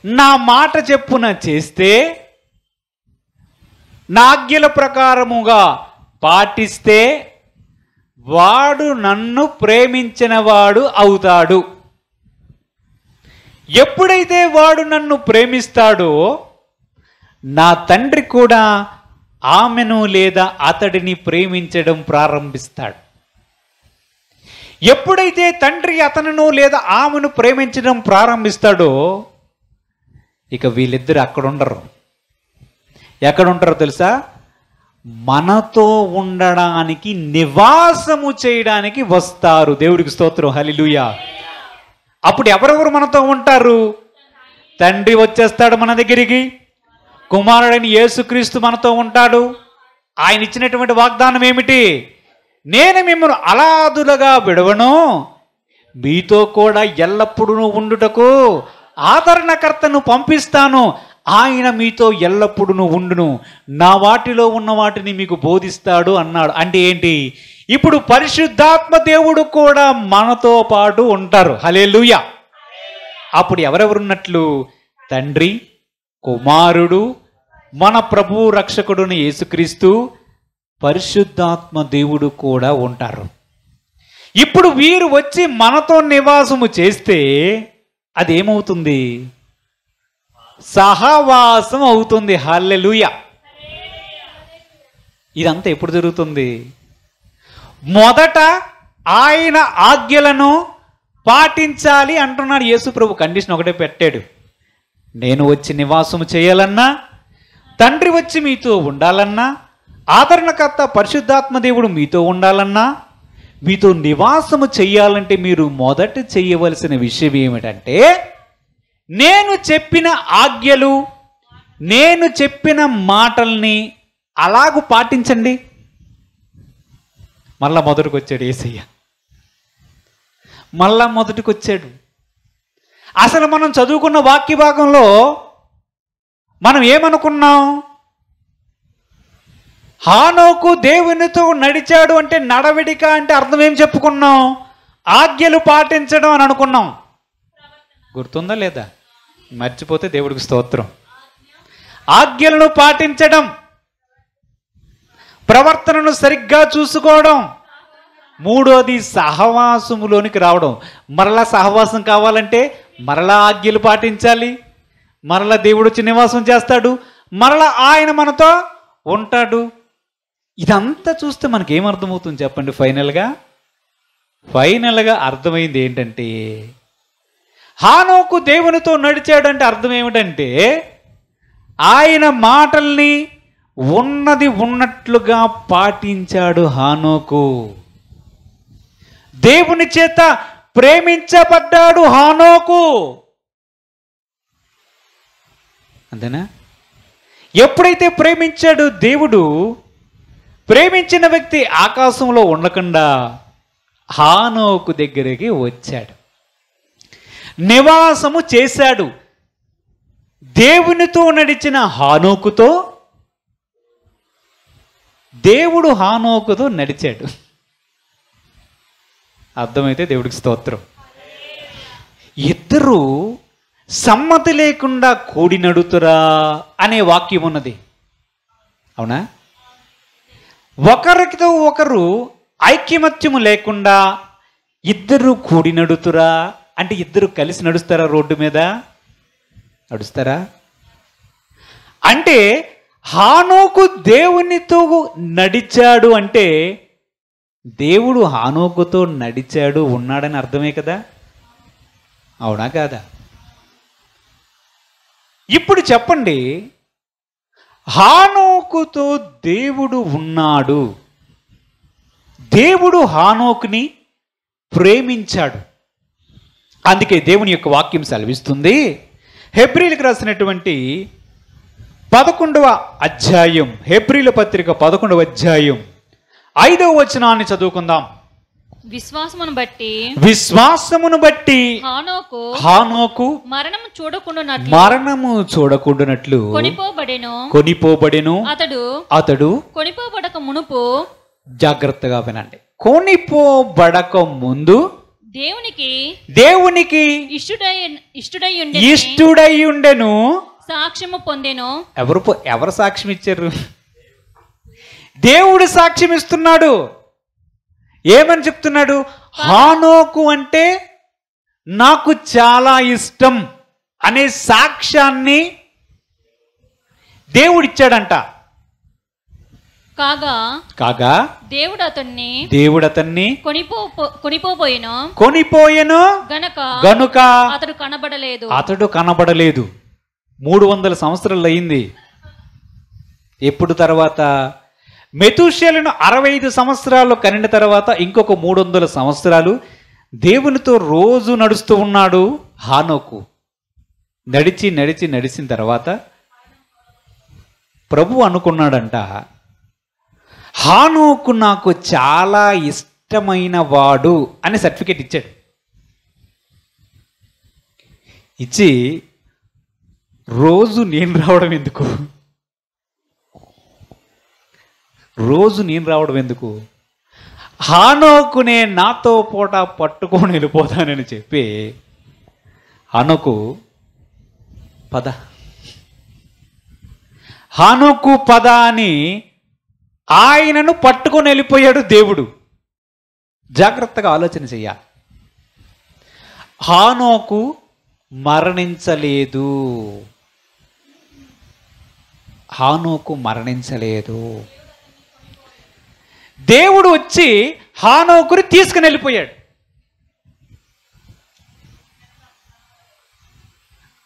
నా మాట చెప్పున చేస్తే, నా ఆజ్ఞల ప్రకారముగా పాటిస్తే వాడు నన్ను ప్రేమించిన వాడు అవుతాడు. ఎప్పుడైతే వాడు నన్ను ప్రేమిస్తాడో నా తండ్రి కూడా ఆమెను లేదా అతడిని ప్రేమించడం ప్రారంభిస్తాడు. ఎప్పుడైతే తండ్రి అతనును లేదా ఆమెను ప్రేమించడం ప్రారంభిస్తాడో ఇక వీళ్ళిద్దరు అక్కడ ఉండరు. ఎక్కడుంటారో తెలుసా? మనతో ఉండడానికి, నివాసము చేయడానికి వస్తారు. దేవుడికి స్తోత్రం. హల్లెలూయా. అప్పుడు ఎవరెవరు మనతో ఉంటారు? తండ్రి వచ్చేస్తాడు మన దగ్గరికి, కుమారుడైన యేసుక్రీస్తు మనతో ఉంటాడు. ఆయన ఇచ్చినటువంటి వాగ్దానం ఏమిటి? నేను మిమ్మల్ని అనాథులుగా విడవను, మీతో కూడా ఎల్లప్పుడూ ఉండుటకు ఆదరణకర్తను పంపిస్తాను, ఆయన మీతో ఎల్లప్పుడూ ఉండును, నా వాటిలో ఉన్న వాటిని మీకు బోధిస్తాడు అన్నాడు. అంటే ఏంటి? ఇప్పుడు పరిశుద్ధాత్మ దేవుడు కూడా మనతో పాటు ఉంటారు. హల్లెలూయా. అప్పుడు ఎవరెవరున్నట్లు? తండ్రి, కుమారుడు, మన ప్రభువు రక్షకుడుని యేసుక్రీస్తు, పరిశుద్ధాత్మ దేవుడు కూడా ఉంటారు. ఇప్పుడు వీరు వచ్చి మనతో నివాసము చేస్తే అదేమవుతుంది? సహవాసం అవుతుంది. హల్లెలూయా. ఇదంతా ఎప్పుడు జరుగుతుంది? మొదట ఆయన ఆజ్ఞలను పాటించాలి అంటున్నాడు యేసు ప్రభు. కండిషన్ ఒకటే పెట్టాడు, నేను వచ్చి నివాసము చేయాలన్నా, తండ్రి వచ్చి మీతో ఉండాలన్నా, ఆదరణకర్త పరిశుద్ధాత్మ దేవుడు మీతో ఉండాలన్నా, మీతో నివాసము చెయ్యాలంటే మీరు మొదట చెయ్యవలసిన విషయం ఏమిటంటే, నేను చెప్పిన ఆజ్ఞలు, నేను చెప్పిన మాటల్ని అలాగూ పాటించండి. మళ్ళా మొదటికి వచ్చాడు యేసయ్య. మళ్ళా మొదటికి వచ్చాడు. అసలు మనం చదువుకున్న వాక్య భాగంలో మనం ఏమనుకున్నాం? హానోకు దేవునితో నడిచాడు అంటే, నడవడిక అంటే అర్థం ఏం చెప్పుకున్నాం? ఆజ్ఞలు పాటించడం అని అనుకున్నాం. గుర్తుందా లేదా? మర్చిపోతే దేవుడికి స్తోత్రం. ఆజ్ఞలను పాటించడం, ప్రవర్తనను సరిగ్గా చూసుకోవడం, మూడోది సహవాసములోనికి రావడం. మరలా సహవాసం కావాలంటే మరలా ఆజ్ఞలు పాటించాలి, మరలా దేవుడు వచ్చి నివాసం చేస్తాడు, మరలా ఆయన మనతో ఉంటాడు. ఇదంతా చూస్తే మనకేమర్థమవుతుంది చెప్పండి? ఫైనల్గా అర్థమైంది ఏంటంటే, హానోకు దేవునితో నడిచాడంటే అర్థం ఏమిటంటే, ఆయన మాటల్ని ఉన్నది ఉన్నట్లుగా పాటించాడు హానోకు. దేవుని చేత ప్రేమించబడ్డాడు హానోకు. అంతేనా? ఎప్పుడైతే ప్రేమించాడు దేవుడు, ప్రేమించిన వ్యక్తి ఆకాశంలో ఉండకుండా హానోకు దగ్గరికి వచ్చాడు, నివాసము చేశాడు. దేవునితో నడిచిన హానోకుతో దేవుడు హానోకుతో నడిచాడు. అర్థమైతే దేవుడికి స్తోత్రం. ఇద్దరు సమ్మతి లేకుండా కూడి నడుతురా అనే వాక్యం ఉన్నది, అవునా? ఒకరితో ఒకరు ఐక్యమత్యము లేకుండా ఇద్దరు కూడి నడుతురా అంటే, ఇద్దరు కలిసి నడుస్తారా? రోడ్డు మీద నడుస్తారా? అంటే హానోకు దేవునితో నడిచాడు అంటే, దేవుడు హానోకుతో నడిచాడు, ఉన్నాడని అర్థమే కదా, అవునా కాదా? ఇప్పుడు చెప్పండి, హానోకుతో దేవుడు ఉన్నాడు, దేవుడు హానోకుని ప్రేమించాడు. అందుకే దేవుని యొక్క వాక్యం సెలవిస్తుంది, హెబ్రీలకు రాసినటువంటి 11వ అధ్యాయం, హెబ్రీల పత్రిక 11వ అధ్యాయం 5వ వచనాన్ని చదువుకుందాం. విశ్వాసమును బట్టి హానోకు మరణము చూడకుండానట్లు కొనిపోబడెను. అతడు కొనిపోబడక మునుపు, జాగ్రత్తగా వినండి, కొనిపోబడక ముందు దేవునికి ఇష్టుడై ఉండెను, సాక్ష్యము పొందెను. ఎవరు సాక్ష్యం ఇచ్చారు? దేవుడు సాక్ష్యం ఇస్తున్నాడు. ఏమని చెప్తున్నాడు? హానోకు అంటే నాకు చాలా ఇష్టం అనే సాక్ష్యాన్ని దేవుడిచ్చాడంట. కాగా దేవుడు అతన్ని కొనిపోయెను గనుక అతడు కనబడలేదు. 300 సంవత్సరాలు అయింది. ఎప్పుడు తర్వాత? మెతూషేలను 65 సంవత్సరాలు కనిన తర్వాత ఇంకొక 300 సంవత్సరాలు దేవునితో రోజు నడుస్తూ ఉన్నాడు హానోకు. నడిచిన తర్వాత ప్రభు అనుకున్నాడంట, హానోకు నాకు చాలా ఇష్టమైన వాడు అని సర్టిఫికేట్ ఇచ్చాడు. ఇచ్చి రోజు నేను రావడం ఎందుకు, హానోకునే నాతో పూట పట్టుకొని వెళ్ళిపోతానని చెప్పి హానోకు పద అని ఆయనను పట్టుకొని వెళ్ళిపోయాడు దేవుడు. జాగ్రత్తగా ఆలోచన చెయ్యాలి. హానోకు మరణించలేదు. దేవుడు వచ్చి హానోకుని తీసుకుని వెళ్ళిపోయాడు.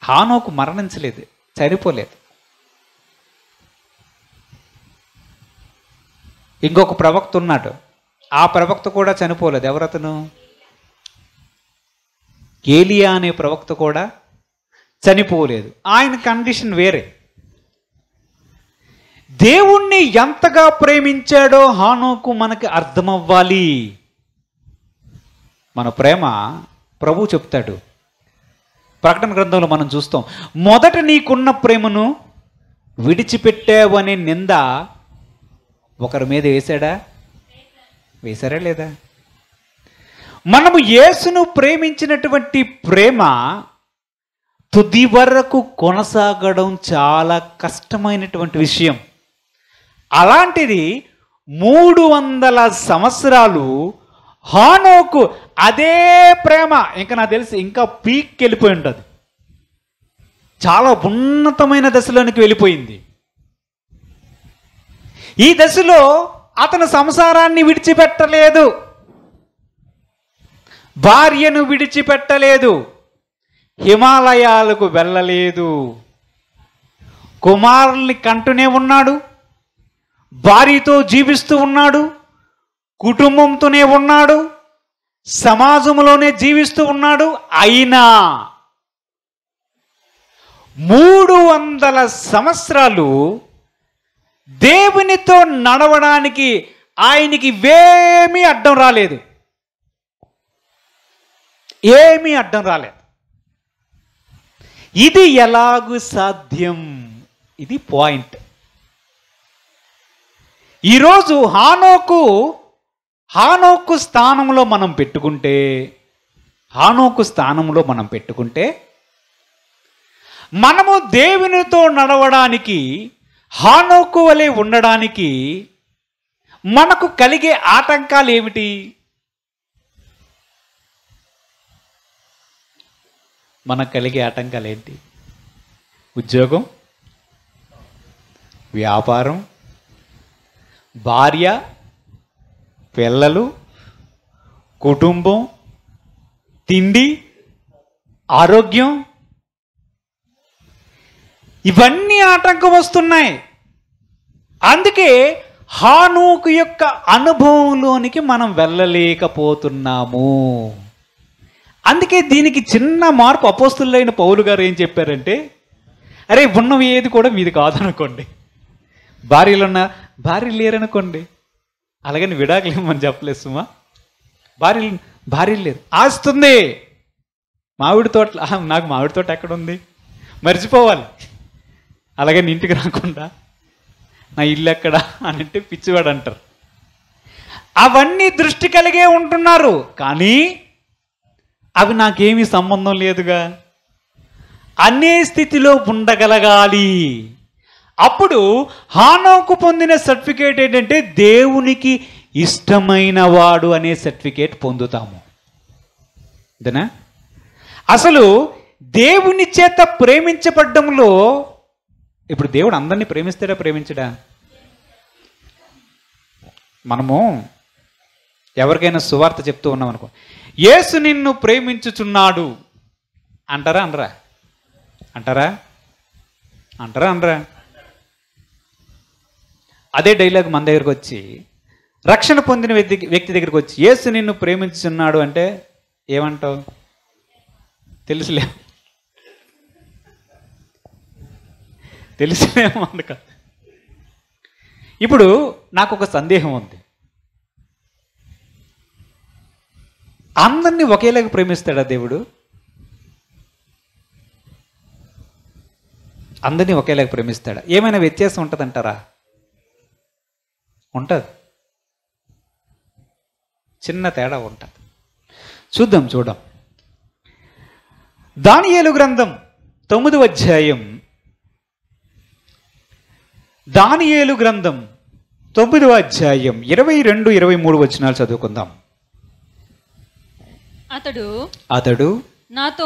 హానోకు మరణించలేదు, చనిపోలేదు. ఇంకొక ప్రవక్త ఉన్నాడు, ఆ ప్రవక్త కూడా చనిపోలేదు. ఎవరతను? ఏలియా అనే ప్రవక్త కూడా చనిపోలేదు. ఆయన కండిషన్ వేరే. దేవుణ్ణి ఎంతగా ప్రేమించాడో హానోకు మనకి అర్థమవ్వాలి. మన ప్రేమ ప్రభు చెప్తాడు. ప్రకటన గ్రంథంలో మనం చూస్తాం, మొదట నీకున్న ప్రేమను విడిచిపెట్టావు అనే నింద ఒకరి మీద వేశారా లేదా? మనము యేసును ప్రేమించినటువంటి ప్రేమ తుది వరకు కొనసాగడం చాలా కష్టమైనటువంటి విషయం. అలాంటిది 300 సంవత్సరాలు హానోకు అదే ప్రేమ, ఇంకా నాకు తెలిసి ఇంకా పీక్కి వెళ్ళిపోయి ఉంటుంది, చాలా ఉన్నతమైన దశలోనికి వెళ్ళిపోయింది. ఈ దశలో అతను సంసారాన్ని విడిచిపెట్టలేదు, భార్యను విడిచిపెట్టలేదు, హిమాలయాలకు వెళ్ళలేదు, కుమారుల్ని కంటూనే ఉన్నాడు, భార్యతో జీవిస్తూ ఉన్నాడు, కుటుంబంతోనే ఉన్నాడు, సమాజంలోనే జీవిస్తూ ఉన్నాడు. అయినా 300 సంవత్సరాలు దేవునితో నడవడానికి ఆయనకి ఏమీ అడ్డం రాలేదు. ఇది ఎలాగూ సాధ్యం? ఇది పాయింట్. ఈరోజు హానోకు స్థానంలో మనం పెట్టుకుంటే మనము దేవునితో నడవడానికి, హానోకు వలె ఉండడానికి మనకు కలిగే ఆటంకాలు ఏమిటి? మనకు కలిగే ఆటంకాలు ఏంటి? ఉద్యోగం, వ్యాపారం, భార్య, పిల్లలు, కుటుంబం, తిండి, ఆరోగ్యం, ఇవన్నీ ఆటంకం వస్తున్నాయి. అందుకే హానోకు యొక్క అనుభవంలోనికి మనం వెళ్ళలేకపోతున్నాము. అందుకే దీనికి చిన్న మార్పు అపోస్తులైన పౌలు గారు ఏం చెప్పారంటే, అరే ఉన్నవి ఏది కూడా మీది కాదనుకోండి, భార్య లేరనుకోండి, అలాగని విడాకులు ఏమని చెప్పలేదు సుమా. భార్య లేరు, ఆస్తుంది, మామిడి తోట, నాకు మామిడి తోట ఎక్కడుంది, మర్చిపోవాలి, అలాగని ఇంటికి రాకుండా నా ఇల్లు ఎక్కడ అని అంటే పిచ్చివాడు అంటారు. అవన్నీ దృష్టి కలిగే ఉంటున్నారు, కానీ అవి నాకేమీ సంబంధం లేదుగా అనే స్థితిలో ఉండగలగాలి. అప్పుడు హానోకు పొందిన సర్టిఫికేట్ ఏంటంటే దేవునికి ఇష్టమైన వాడు అనే సర్టిఫికేట్ పొందుతాము. అంతేనా? అసలు దేవుని చేత ప్రేమించబడ్డంలో, ఇప్పుడు దేవుడు అందరినీ ప్రేమిస్తాడా, ప్రేమించడా? మనము ఎవరికైనా సువార్త చెప్తూ ఉన్నాం అనుకో, యేసు నిన్ను ప్రేమించుచున్నాడు అంటారా అనరా? అదే డైలాగ్ మన దగ్గరకు వచ్చి, రక్షణ పొందిన వ్యక్తి దగ్గరికి వచ్చి యేసు నిన్ను ప్రేమించుచున్నాడు అంటే ఏమంటావు? తెలుసులే, తెలిసినేమో అందుక. ఇప్పుడు నాకు ఒక సందేహం ఉంది. అందరినీ ఒకేలాగా ప్రేమిస్తాడా దేవుడు? అందరినీ ఒకేలాగా ప్రేమిస్తాడా? ఏమైనా వ్యత్యాసం ఉంటుందంటారా? ఉంటుంది, చిన్న తేడా ఉంటుంది. చూద్దాం. దానియేలు గ్రంథం 9వ అధ్యాయం, దానియేలు గ్రంథం 9వ అధ్యాయం 22, 23 వచనాలు చదువుకుందాం. అతడు నాతో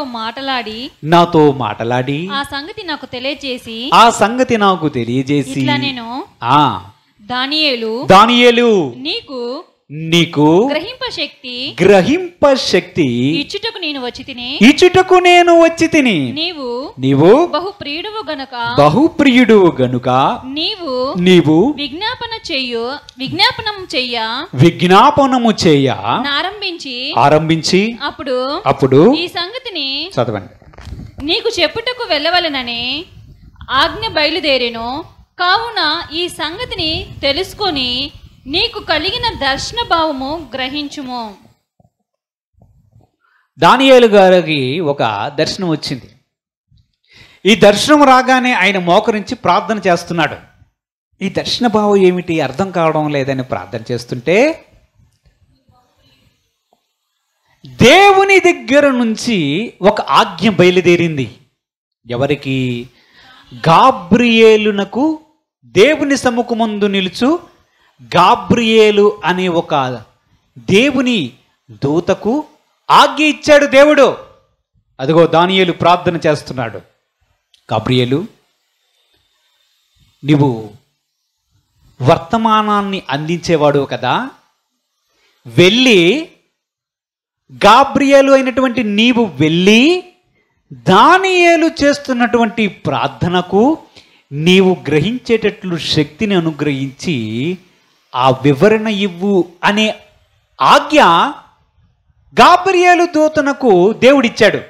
మాటలాడి ఆ సంగతి నాకు తెలియజేసి ఇట్లా నేను దానియేలు నీకు గ్రహింప శక్తి ఇచ్చుటకు నేను వచ్చి తిని నీవు బహుప్రియుడువు గనుక నీవు విజ్ఞాపనము చెయ్య ఆరంభించి అప్పుడు ఈ సంగతిని చదవండి. నీకు చెప్పుటకు వెళ్ళవలనని ఆజ్ఞ బయలుదేరెను. కావున ఈ సంగతిని తెలుసుకొని నీకు కలిగిన దర్శన భావము గ్రహించుము. దానియేలు గారికి ఒక దర్శనం వచ్చింది. ఈ దర్శనం రాగానే ఆయన మోకరించి ప్రార్థన చేస్తున్నాడు. ఈ దర్శన భావం ఏమిటి అర్థం కావడం లేదని ప్రార్థన చేస్తుంటే దేవుని దగ్గర నుంచి ఒక ఆజ్ఞ బయలుదేరింది. ఎవరికి? గాబ్రియేలునకు, దేవుని సముఖమందు నిలుచు గాబ్రియేలు అనే ఒక దేవుని దూతకు ఆజ్ఞ ఇచ్చాడు దేవుడు. అదిగో దానియేలు ప్రార్థన చేస్తున్నాడు. గాబ్రియేలు, నీవు వర్తమానాన్ని అందించేవాడు కదా, వెళ్ళి గాబ్రియేలు అయినటువంటి నీవు వెళ్ళి దానియేలు చేస్తున్నటువంటి ప్రార్థనకు నీవు గ్రహించేటట్లు శక్తిని అనుగ్రహించి ఆ వివరణ ఇవ్వు అనే ఆజ్ఞ గాబ్రియేలు దూతనకు దేవుడిచ్చాడు.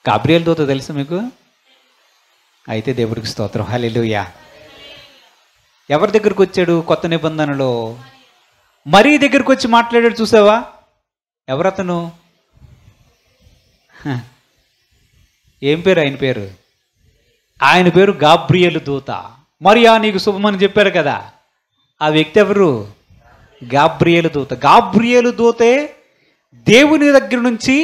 గాబ్రియేలు దూత తెలుసు మీకు? అయితే దేవుడికి స్తోత్రం, హల్లెలూయా. ఎవరి దగ్గరికి వచ్చాడు? కొత్త నిబంధనలో మరీ దగ్గరికి వచ్చి మాట్లాడాడు. చూసావా? ఎవరతను? ఏం పేరు ఆయన పేరు? ఆయన పేరు గాబ్రియేలు దూత. మరియా నీకు శుభమని చెప్పారు కదా, ఆ వ్యక్తి ఎవరు? గాబ్రియేలు దూత. గాబ్రియేలు దూతే దేవుని దగ్గర నుంచి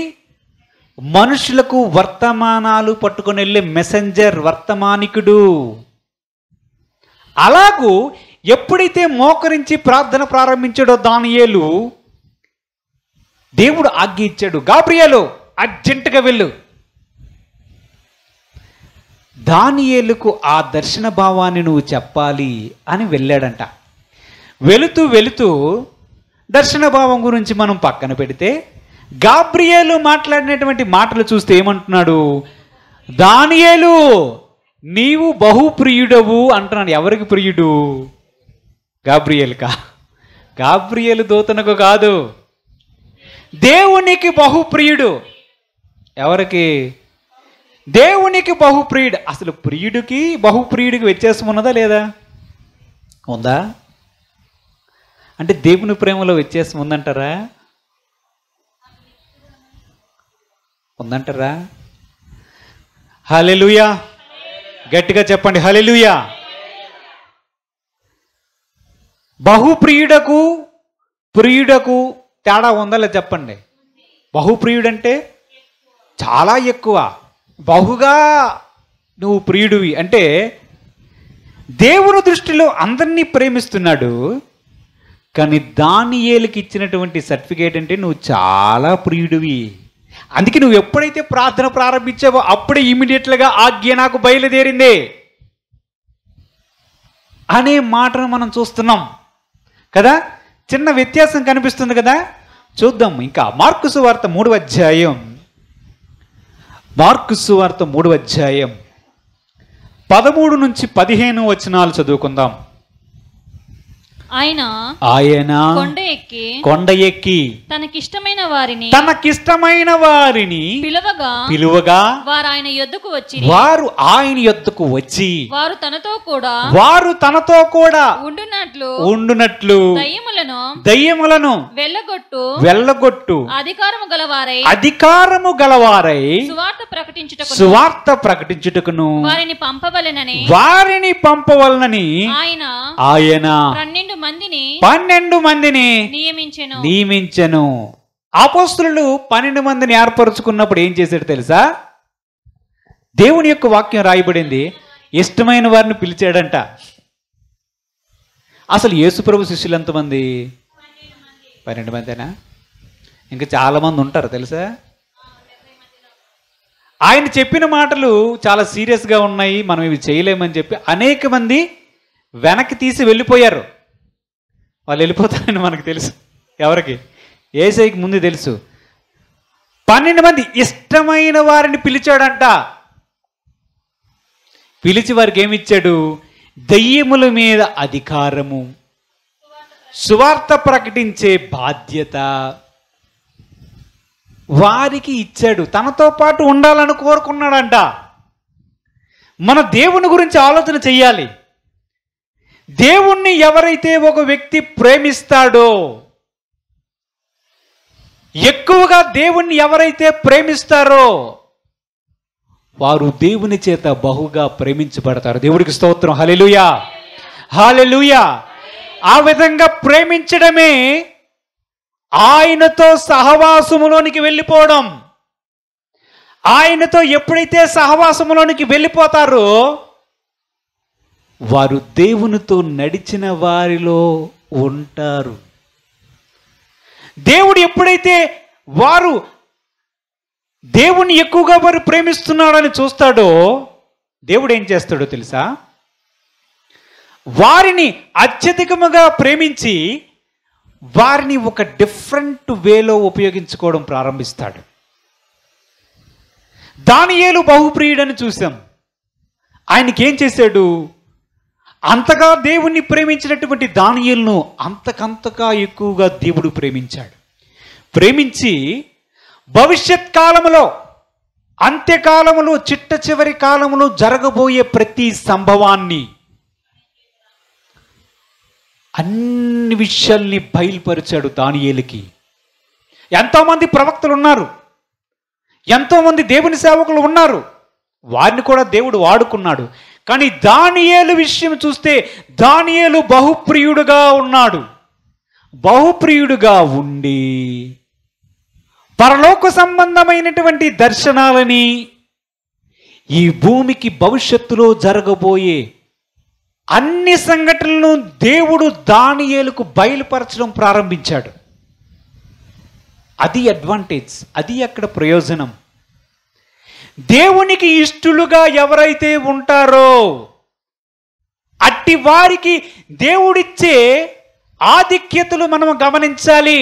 మనుషులకు వర్తమానాలు పట్టుకొని వెళ్ళే మెసెంజర్, వర్తమానికుడు. అలాగూ ఎప్పుడైతే మోకరించి ప్రార్థన ప్రారంభించాడో దానియేలు, దేవుడు ఆజ్ఞ ఇచ్చాడు, గాబ్రియేలు అర్జెంటుగా వెళ్ళు. దానియేలుకు ఆ దర్శన భావాన్ని నువ్వు చెప్పాలి అని వెళ్ళాడంట. వెళుతూ దర్శన భావం గురించి మనం పక్కన పెడితే గాబ్రియేలు మాట్లాడినటువంటి మాటలు చూస్తే ఏమంటున్నాడు? దానియేలు నీవు బహుప్రియుడవు అంటున్నాడు. ఎవరికి ప్రియుడు? గాబ్రియేలుకా? గాబ్రియేలు దూతనకు కాదు, దేవునికి బహుప్రియుడు. ఎవరికి? దేవునికి బహుప్రియుడు. అసలు ప్రియుడికి బహుప్రియుడికి వ్యత్యాసం ఉన్నదా లేదా? ఉందా? అంటే దేవుని ప్రేమలో వ్యత్యాసం ఉందంటారా? ఉందంటారా? హల్లెలూయా, గట్టిగా చెప్పండి హల్లెలూయా. బహుప్రియుడకు ప్రియుడకు తేడా ఉందా చెప్పండి. బహుప్రియుడంటే చాలా ఎక్కువ, బహుగా నువ్వు ప్రియుడివి. అంటే దేవుని దృష్టిలో అందరినీ ప్రేమిస్తున్నాడు, కానీ దానియేలుకి ఇచ్చినటువంటి సర్టిఫికేట్ అంటే నువ్వు చాలా ప్రియుడివి. అందుకే నువ్వు ఎప్పుడైతే ప్రార్థన ప్రారంభించావో అప్పుడే ఇమీడియట్లుగా ఆజ్ఞ నాకు బయలుదేరింది అనే మాటను మనం చూస్తున్నాం కదా. చిన్న వ్యత్యాసం కనిపిస్తుంది కదా. చూద్దాం ఇంకా మార్కు సువార్త 3వ అధ్యాయం, మార్కు సువార్త 3వ అధ్యాయం 13 నుంచి 15 వచనాలు చదువుకుందాం. ఆయన కొండ ఎక్కి తనకిష్టమైన వారిని పిలువగా వారు ఆయన యొద్దకు వచ్చి వారు తనతో కూడా ఉండునట్లు దయ్యములను వెళ్ళగొట్టు అధికారము గలవారై సువార్త ప్రకటించుటకును వారిని పంపవలనని ఆయన 12 మందిని నియమించెను. అపోస్తలులు 12 మందిని ఏర్పరచుకున్నప్పుడు ఏం చేశాడు తెలుసా? దేవుని యొక్క వాక్యం రాయబడింది, ఇష్టమైన వారిని పిలిచాడంట. అసలు యేసుప్రభు శిష్యులు ఎంతమంది? 12 మందేనా? ఇంకా చాలా మంది ఉంటారు తెలుసా? ఆయన చెప్పిన మాటలు చాలా సీరియస్గా ఉన్నాయి, మనం ఇవి చేయలేమని చెప్పి అనేక మంది వెనక్కి తీసి వెళ్ళిపోయారు. వాళ్ళు వెళ్ళిపోతారని మనకు తెలుసు. ఎవరికి? యేసయ్యకి ముందు తెలుసు. 12 మంది ఇష్టమైన వారిని పిలిచాడంట. పిలిచి వారికి ఏమిచ్చాడు? దయ్యముల మీద అధికారము, సువార్త ప్రకటించే బాధ్యత వారికి ఇచ్చాడు. తనతో పాటు ఉండాలని కోరుకున్నాడంట. మన దేవుని గురించి ఆలోచన చెయ్యాలి. దేవుణ్ణి ఎవరైతే ఒక వ్యక్తి ప్రేమిస్తాడో, ఎక్కువగా దేవుణ్ణి ఎవరైతే ప్రేమిస్తారో వారు దేవుని చేత బహుగా ప్రేమించబడతారు. దేవుడికి స్తోత్రం. హల్లెలూయా, హల్లెలూయా. ఆ విధంగా ప్రేమించడమే ఆయనతో సహవాసములోనికి వెళ్ళిపోవడం. ఆయనతో ఎప్పుడైతే సహవాసములోనికి వెళ్ళిపోతారో వారు దేవునితో నడిచిన వారిలో ఉంటారు. దేవుడు ఎప్పుడైతే వారు దేవుని ఎక్కువగా వారు ప్రేమిస్తున్నాడని చూస్తాడో దేవుడు ఏం చేస్తాడో తెలుసా? వారిని అత్యధికముగా ప్రేమించి వారిని ఒక డిఫరెంట్ వేలో ఉపయోగించుకోవడం ప్రారంభిస్తాడు. దానియేలు బహుప్రియుడని చూసాం. ఆయనకేం చేశాడు? అంతగా దేవుణ్ణి ప్రేమించినటువంటి దానియేలును అంతకంతగా ఎక్కువగా దేవుడు ప్రేమించాడు. ప్రేమించి భవిష్యత్ కాలములో, అంత్యకాలములో, చిట్ట చివరి కాలములో జరగబోయే ప్రతి సంభవాన్ని, అన్ని విషయాల్ని బయలుపరిచాడు దానియేలుకి. ఎంతోమంది ప్రవక్తలు ఉన్నారు, ఎంతోమంది దేవుని సేవకులు ఉన్నారు, వారిని కూడా దేవుడు వాడుకున్నాడు. కానీ దానియేలు విషయం చూస్తే దానియేలు బహుప్రియుడుగా ఉన్నాడు. బహుప్రియుడుగా ఉండి పరలోక సంబంధమైనటువంటి దర్శనాలని, ఈ భూమికి భవిష్యత్తులో జరగబోయే అన్ని సంఘటనలను దేవుడు దానియేలుకు బయలుపరచడం ప్రారంభించాడు. అది అడ్వాంటేజ్, అది అక్కడ ప్రయోజనం. దేవునికి ఇష్టలుగా ఎవరైతే ఉంటారో అట్టి వారికి దేవుడిచ్చే ఆధిక్యతలు మనం గమనించాలి.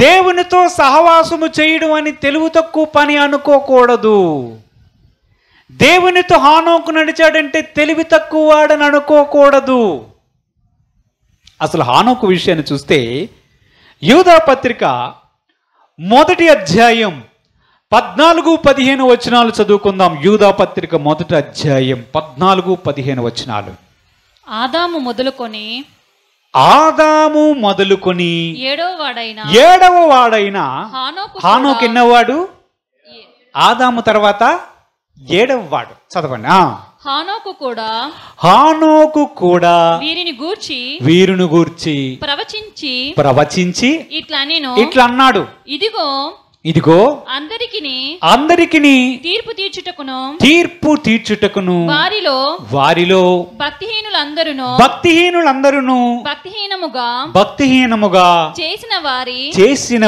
దేవునితో సహవాసము చేయడం అని తెలివి తక్కువ పని అనుకోకూడదు. దేవునితో హానోకు నడిచాడంటే తెలివి తక్కువ వాడని అనుకోకూడదు. అసలు హానోకు విషయాన్ని చూస్తే యూదా పత్రిక 1వ అధ్యాయం 14-15 వచనాలు చదువుకుందాం. యూదా పత్రిక 1వ అధ్యాయం 14-15 వచనాలు. ఆదాము మొదలుకొని ఏడవ వాడైన హానోకు ఎన్నవాడు? ఆదాము తర్వాత 7వ వాడు. చదవండి. హానోకు కూడా వీరిని గూర్చి ప్రవచించి ఇట్లా అన్నాడు, ఇదిగో అందరికిని తీర్పు తీర్చుటకును వారిలో భక్తిహీనులందరూ భక్తిహీనముగా చేసిన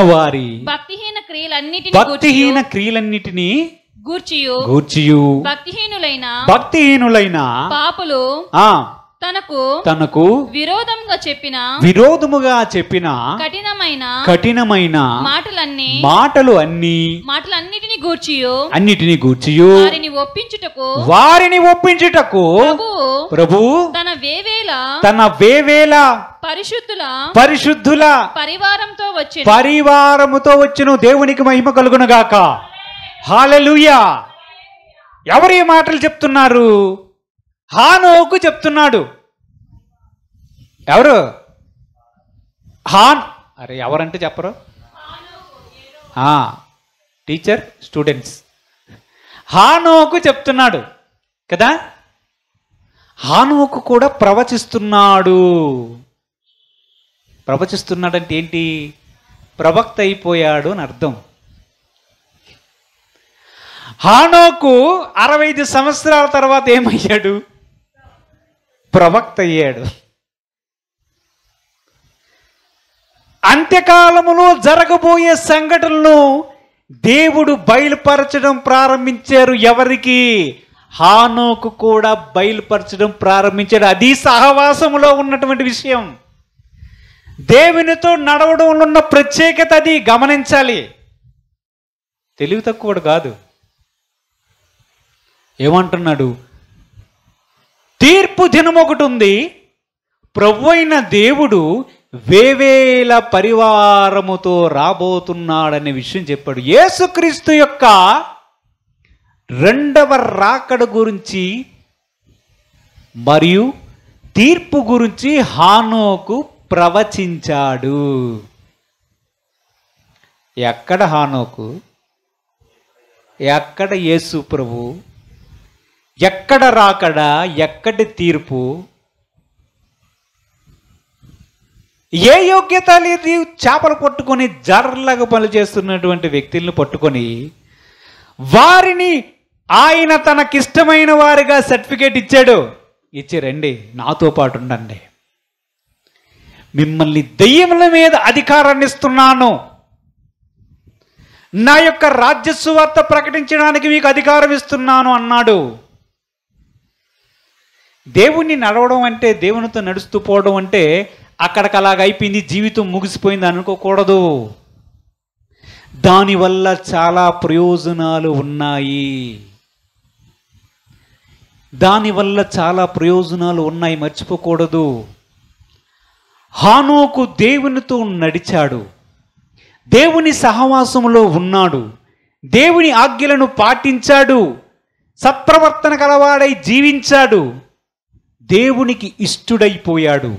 వారి భక్తిహీన క్రియలన్నిటినీ గూర్చియు భక్తిహీనులైన పాపులు తనకు విరోధముగా చెప్పిన కఠినమైన మాటలు మాటలన్నిటిని గూర్చియు వారిని ఒప్పించుటకు ప్రభు తన వేవేల పరిశుద్ధుల పరివారముతో వచ్చును. దేవునికి మహిమ కలుగును గాక. హల్లెలూయా. ఎవరు ఈ మాటలు చెప్తున్నారు? హానోకు చెప్తున్నాడు. ఎవరు? అరే ఎవరంటే చెప్పరు? Teacher students. హానోకు చెప్తున్నాడు కదా. హానోకు కూడా ప్రవచిస్తున్నాడు. ప్రవచిస్తున్నాడంటే ఏంటి? ప్రవక్త అయిపోయాడు అని అర్థం. హానోకు 65 సంవత్సరాల తర్వాత ఏమయ్యాడు? ప్రవక్త అయ్యాడు. అంత్యకాలములో జరగబోయే సంఘటనలను దేవుడు బయలుపరచడం ప్రారంభించారు. ఎవరికి? హానోకు కూడా బయలుపరచడం ప్రారంభించాడు. అది సహవాసములో ఉన్నటువంటి విషయం. దేవునితో నడవడంలో ఉన్న ప్రత్యేకత అది. గమనించాలి. తెలివి తక్కువడు కాదు. ఏమంటున్నాడు? తీర్పు దినం ఒకటి ఉంది. ప్రభు అయిన దేవుడు వేవేల పరివారముతో రాబోతున్నాడనే విషయం చెప్పాడు. యేసుక్రీస్తు యొక్క రెండవ రాకడ గురించి మరియు తీర్పు గురించి హానోకు ప్రవచించాడు. ఎక్కడ హానోకు? ఎక్కడ యేసు ప్రభు? ఎక్కడ రాకడ? ఎక్కడి తీర్పు? ఏ యోగ్యత లేదు? చేపలు పట్టుకొని జర్రలాగా పనులు చేస్తున్నటువంటి వ్యక్తులను పట్టుకొని వారిని ఆయన తనకిష్టమైన వారిగా సర్టిఫికేట్ ఇచ్చాడు. ఇచ్చి రండి నాతో పాటు ఉండండి, మిమ్మల్ని దెయ్యముల మీద అధికారాన్ని ఇస్తున్నాను, నా యొక్క రాజ్య సువార్త ప్రకటించడానికి మీకు అధికారం ఇస్తున్నాను అన్నాడు. దేవుణ్ణి నడవడం అంటే, దేవునితో నడుస్తూ పోవడం అంటే అక్కడికి అలాగ అయిపోయింది, జీవితం ముగిసిపోయింది అనుకోకూడదు. దానివల్ల చాలా ప్రయోజనాలు ఉన్నాయి. దానివల్ల చాలా ప్రయోజనాలు ఉన్నాయి, మర్చిపోకూడదు. హానోకు దేవునితో నడిచాడు, దేవుని సహవాసములో ఉన్నాడు, దేవుని ఆజ్ఞలను పాటించాడు, సత్ప్రవర్తన గలవాడై జీవించాడు, దేవునికి ఇష్టుడైపోయాడు.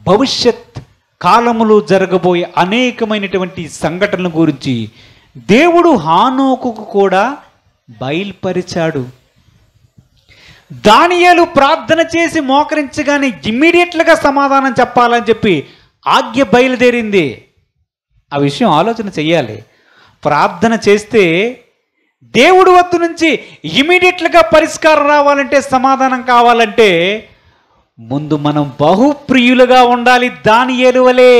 భవిష్యత్ కాలములో జరగబోయే అనేకమైనటువంటి సంఘటనల గురించి దేవుడు హానోకుకు కూడా బయలుపరిచాడు. దానియేలు ప్రార్థన చేసి మోకరించగానే ఇమ్మీడియట్లుగా సమాధానం చెప్పాలని చెప్పి ఆజ్ఞ బయలుదేరింది. ఆ విషయం ఆలోచన చెయ్యాలి. ప్రార్థన చేస్తే దేవుడి వద్ద నుంచి ఇమ్మీడియట్లుగా పరిష్కారం రావాలంటే, సమాధానం కావాలంటే ముందు మనం బహుప్రియులుగా ఉండాలి దానియేలు వలే.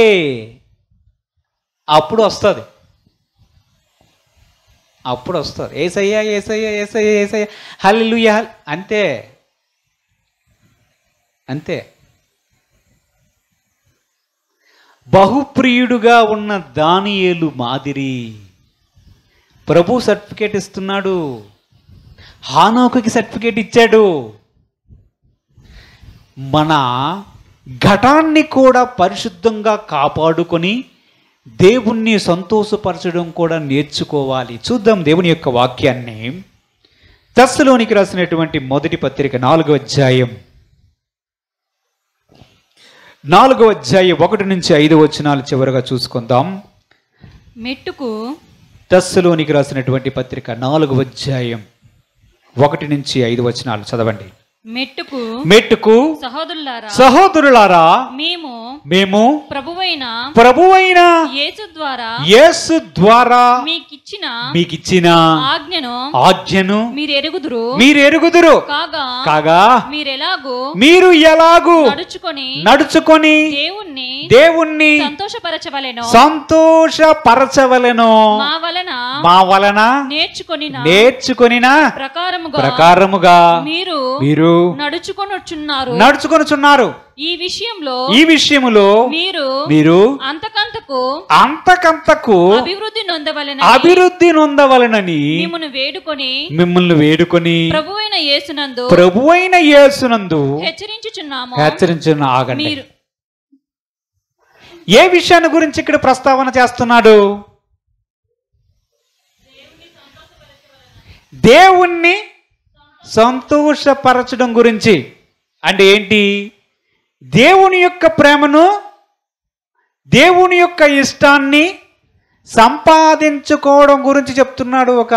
అప్పుడు వస్తుంది. అప్పుడు వస్తారు. యేసయ్యా యేసయ్యా యేసయ్యా యేసయ్యా హల్లెలూయా అంతే అంతే. బహుప్రియుడుగా ఉన్న దానియేలు మాదిరి ప్రభు సర్టిఫికేట్ ఇస్తున్నాడు. హానోకుకి సర్టిఫికేట్ ఇచ్చాడు. మన ఘటాన్ని కూడా పరిశుద్ధంగా కాపాడుకొని దేవుణ్ణి సంతోషపరచడం కూడా నేర్చుకోవాలి. చూద్దాం దేవుని యొక్క వాక్యాన్ని. తెస్సలోనికి రాసినటువంటి మొదటి పత్రిక 4వ అధ్యాయం 1 నుంచి 5 వచనాలు చివరగా చూసుకుందాం. తెస్సలోనికి రాసినటువంటి పత్రిక 4వ అధ్యాయం 1 నుంచి 5 వచనాలు చదవండి. మెట్టుకు సహోదరులారా మేము ప్రభువైన యేసు ద్వారా మీకిచ్చిన ఆజ్ఞను మీరెరుగుదురు కాగా మీరు ఎలాగూ నడుచుకొని దేవుణ్ణి సంతోషపరచవలెను మా వలన నేర్చుకొనిన ప్రకారముగా మీరు నడుచుకొనుచున్నారు. ఈ విషయములో మీరు అంతకంతకు అభివృద్ధి నొందవలనని మిమ్మల్ని వేడుకొని ప్రభువైన యేసునందు హెచ్చరించుచున్నాము. ఆగండి. ఏ విషయాన్ని గురించి ఇక్కడ ప్రస్తావన చేస్తున్నాడు? దేవుణ్ణి సంతోషపరచడం గురించి. అంటే ఏంటి? దేవుని యొక్క ప్రేమను, దేవుని యొక్క ఇష్టాన్ని సంపాదించుకోవడం గురించి చెప్తున్నాడు. ఒక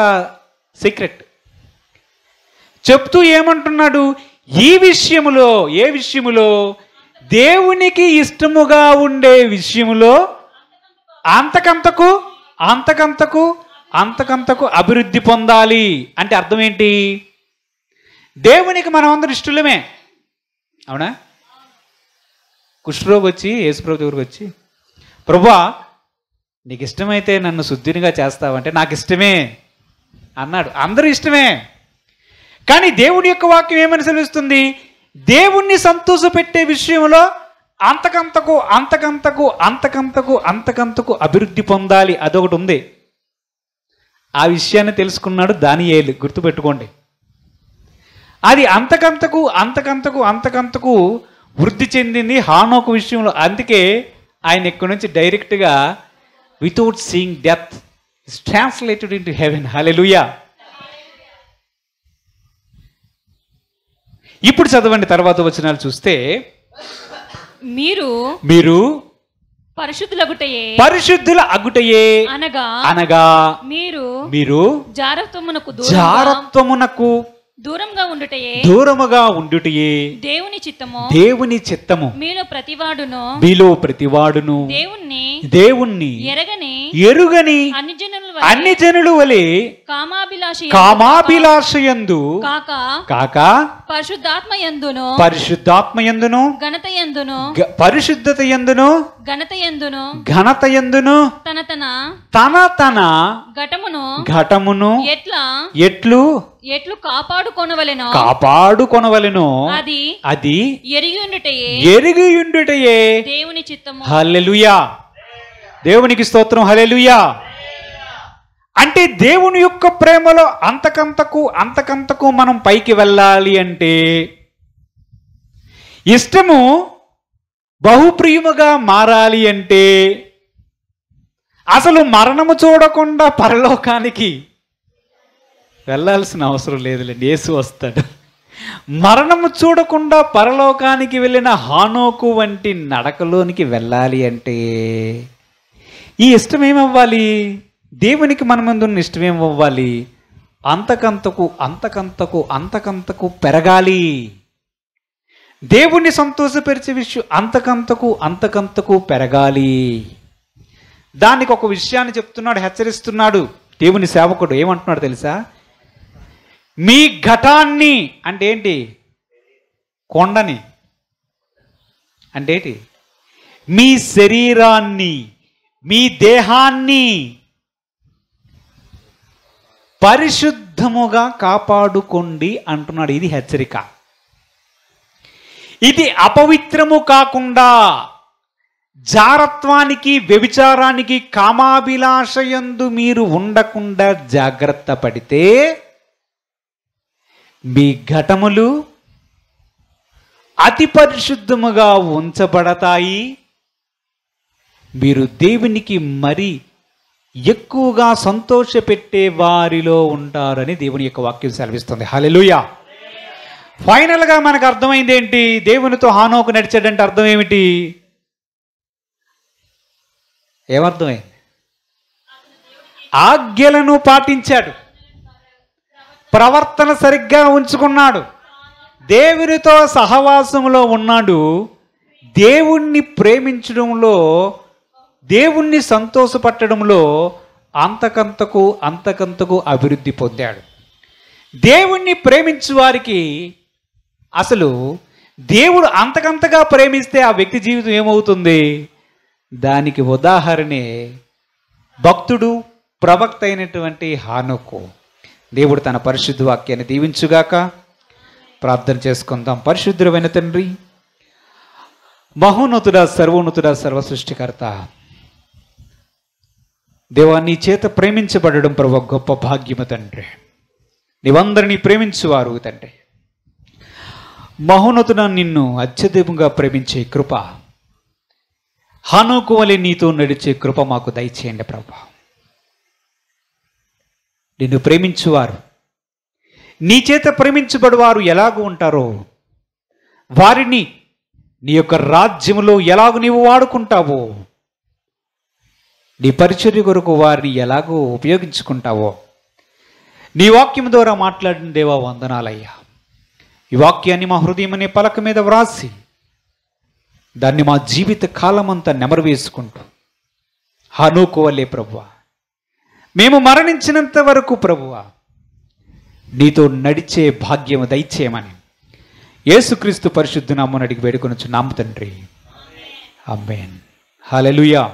సీక్రెట్ చెప్తూ ఏమంటున్నాడు? ఈ విషయములో, ఏ విషయములో? దేవునికి ఇష్టముగా ఉండే విషయములో అంతకంతకు అంతకంతకు అంతకంతకు అభివృద్ధి పొందాలి. అంటే అర్థం ఏంటి? దేవునికి మనం అందరం ఇష్టలమే, అవునా? కుష్ఠరోగి వచ్చి యేసుప్రభు దగ్గరికి వచ్చి, ప్రభువా నీకు ఇష్టమైతే నన్ను శుద్ధినిగా చేస్తావంటే నాకు ఇష్టమే అన్నాడు. అందరూ ఇష్టమే. కానీ దేవుని యొక్క వాక్యం ఏమని సెలవిస్తుంది? దేవుణ్ణి సంతోషపెట్టే విషయంలో అంతకంతకు అంతకంతకు అంతకంతకు అంతకంతకు అభివృద్ధి పొందాలి. అదొకటి ఉంది. ఆ విషయాన్ని తెలుసుకున్నాడు దానియేలు. గుర్తుపెట్టుకోండి. అది అంతకంతకు అంతకంతకు అంతకంతకు వృద్ధి చెందింది హానోకు విషయంలో. అందుకే ఆయన ఇక్కడి నుంచి డైరెక్ట్గా without seeing death is translated into heaven. Hallelujah. ఇప్పుడు చదవండి తర్వాత వచనాలు చూస్తే, మీరు పరిశుద్ధుల అగుటయే అనగా మీరు జారత్వమునకు దూరముగా ఉండుటయే దేవుని చిత్తము. మీలో ప్రతివాడును దేవుణ్ణి ఎరుగని అన్ని జనుల వలె కామాభిలాషయందు కాక పరిశుద్ధాత్మయందును పరిశుద్ధతయందును ఘనతయందును తన తన ఘటమును ఎట్లు కాపాడుకొనవలెను అది ఎరిగియుండుటయే దేవుని చిత్తము. హల్లెలూయా. దేవునికి స్తోత్రం. హల్లెలూయా. అంటే దేవుని యొక్క ప్రేమలో అంతకంతకు అంతకంతకు మనం పైకి వెళ్ళాలి అంటే, ఇష్టము బహుప్రియముగా మారాలి అంటే, అసలు మరణము చూడకుండా పరలోకానికి వెళ్ళాల్సిన అవసరం లేదులేండి. యేసు వస్తాడు. మరణము చూడకుండా పరలోకానికి వెళ్ళిన హానోకు వంటి నడకలోనికి వెళ్ళాలి అంటే ఈ ఇష్టం ఏమవ్వాలి? దేవునికి మన ముందు ఉన్న ఇష్టం ఏమవ్వాలి? అంతకంతకు అంతకంతకు అంతకంతకు పెరగాలి. దేవుణ్ణి సంతోషపరిచే విషయం అంతకంతకు అంతకంతకు పెరగాలి. దానికి ఒక విషయాన్ని చెప్తున్నాడు, హెచ్చరిస్తున్నాడు దేవుని సేవకుడు. ఏమంటున్నాడు తెలుసా? మీ ఘటాన్ని అంటే ఏంటి? కొండని అంటే ఏంటి? మీ శరీరాన్ని, మీ దేహాన్ని పరిశుద్ధముగా కాపాడుకోండి అంటున్నాడు. ఇది హెచ్చరిక. ఇది అపవిత్రము కాకుండా, జారత్వానికి, వ్యభిచారానికి, కామాభిలాషయందు మీరు ఉండకుండా జాగ్రత్త పడితే మీ ఘటములు అతి పరిశుద్ధముగా ఉంచబడతాయి. మీరు దేవునికి మరి ఎక్కువగా సంతోషపెట్టే వారిలో ఉంటారని దేవుని యొక్క వాక్యం సెలవిస్తుంది. హల్లెలూయా. ఫైనల్గా మనకు అర్థమైంది ఏంటి? దేవునితో హానోకు నడిచాడంటే అర్థం ఏమిటి? ఏమర్థమైంది? ఆజ్ఞలను పాటించాడు, ప్రవర్తన సరిగ్గా ఉంచుకున్నాడు, దేవునితో సహవాసంలో ఉన్నాడు, దేవుణ్ణి ప్రేమించడంలో, దేవుణ్ణి సంతోషపట్టడంలో అంతకంతకు అంతకంతకు అభివృద్ధి పొందాడు. దేవుణ్ణి ప్రేమించు వారికి అసలు దేవుడు అంతకంతగా ప్రేమిస్తే ఆ వ్యక్తి జీవితం ఏమవుతుంది? దానికి ఉదాహరణే భక్తుడు, ప్రవక్త అయినటువంటి హానోకు. దేవుడు తన పరిశుద్ధ వాక్యాన్ని దీవించుగాక. ప్రార్థన చేసుకుందాం. పరిశుద్ధుడైన తండ్రి, మహోన్నతుడా, సర్వోన్నతుడా, సర్వ సృష్టికర్త, దేవా, నీ చేత ప్రేమించబడడం ప్రభు గొప్ప భాగ్యము తండ్రి. నీవందరినీ ప్రేమించువారు తండ్రి. మహోన్నతుడ, నిన్ను అత్యధికంగా ప్రేమించే కృప, హనోకు వలె నీతో నడిచే కృప మాకు దయచేయండి ప్రభు. నిన్ను ప్రేమించువారు, నీ చేత ప్రేమించబడివారు ఎలాగూ ఉంటారో వారిని నీ యొక్క రాజ్యములో ఎలాగూ నీవు వాడుకుంటావో, నీ పరిచర్య కొరకు వారిని ఎలాగో ఉపయోగించుకుంటావో నీ వాక్యం ద్వారా మాట్లాడిన దేవా వందనాలయ్యా. ఈ వాక్యాన్ని మా హృదయం అనే పలక మీద వ్రాసి దాన్ని మా జీవిత కాలమంతా నెమరు వేసుకుంటూ హనోకు వలే ప్రభువా, మేము మరణించినంత వరకు ప్రభువా నీతో నడిచే భాగ్యము దయచేయమని యేసుక్రీస్తు పరిశుద్ధ నామమున అడిగి వేడుకొనుచున్నాము తండ్రి. ఆమేన్. హల్లెలూయా.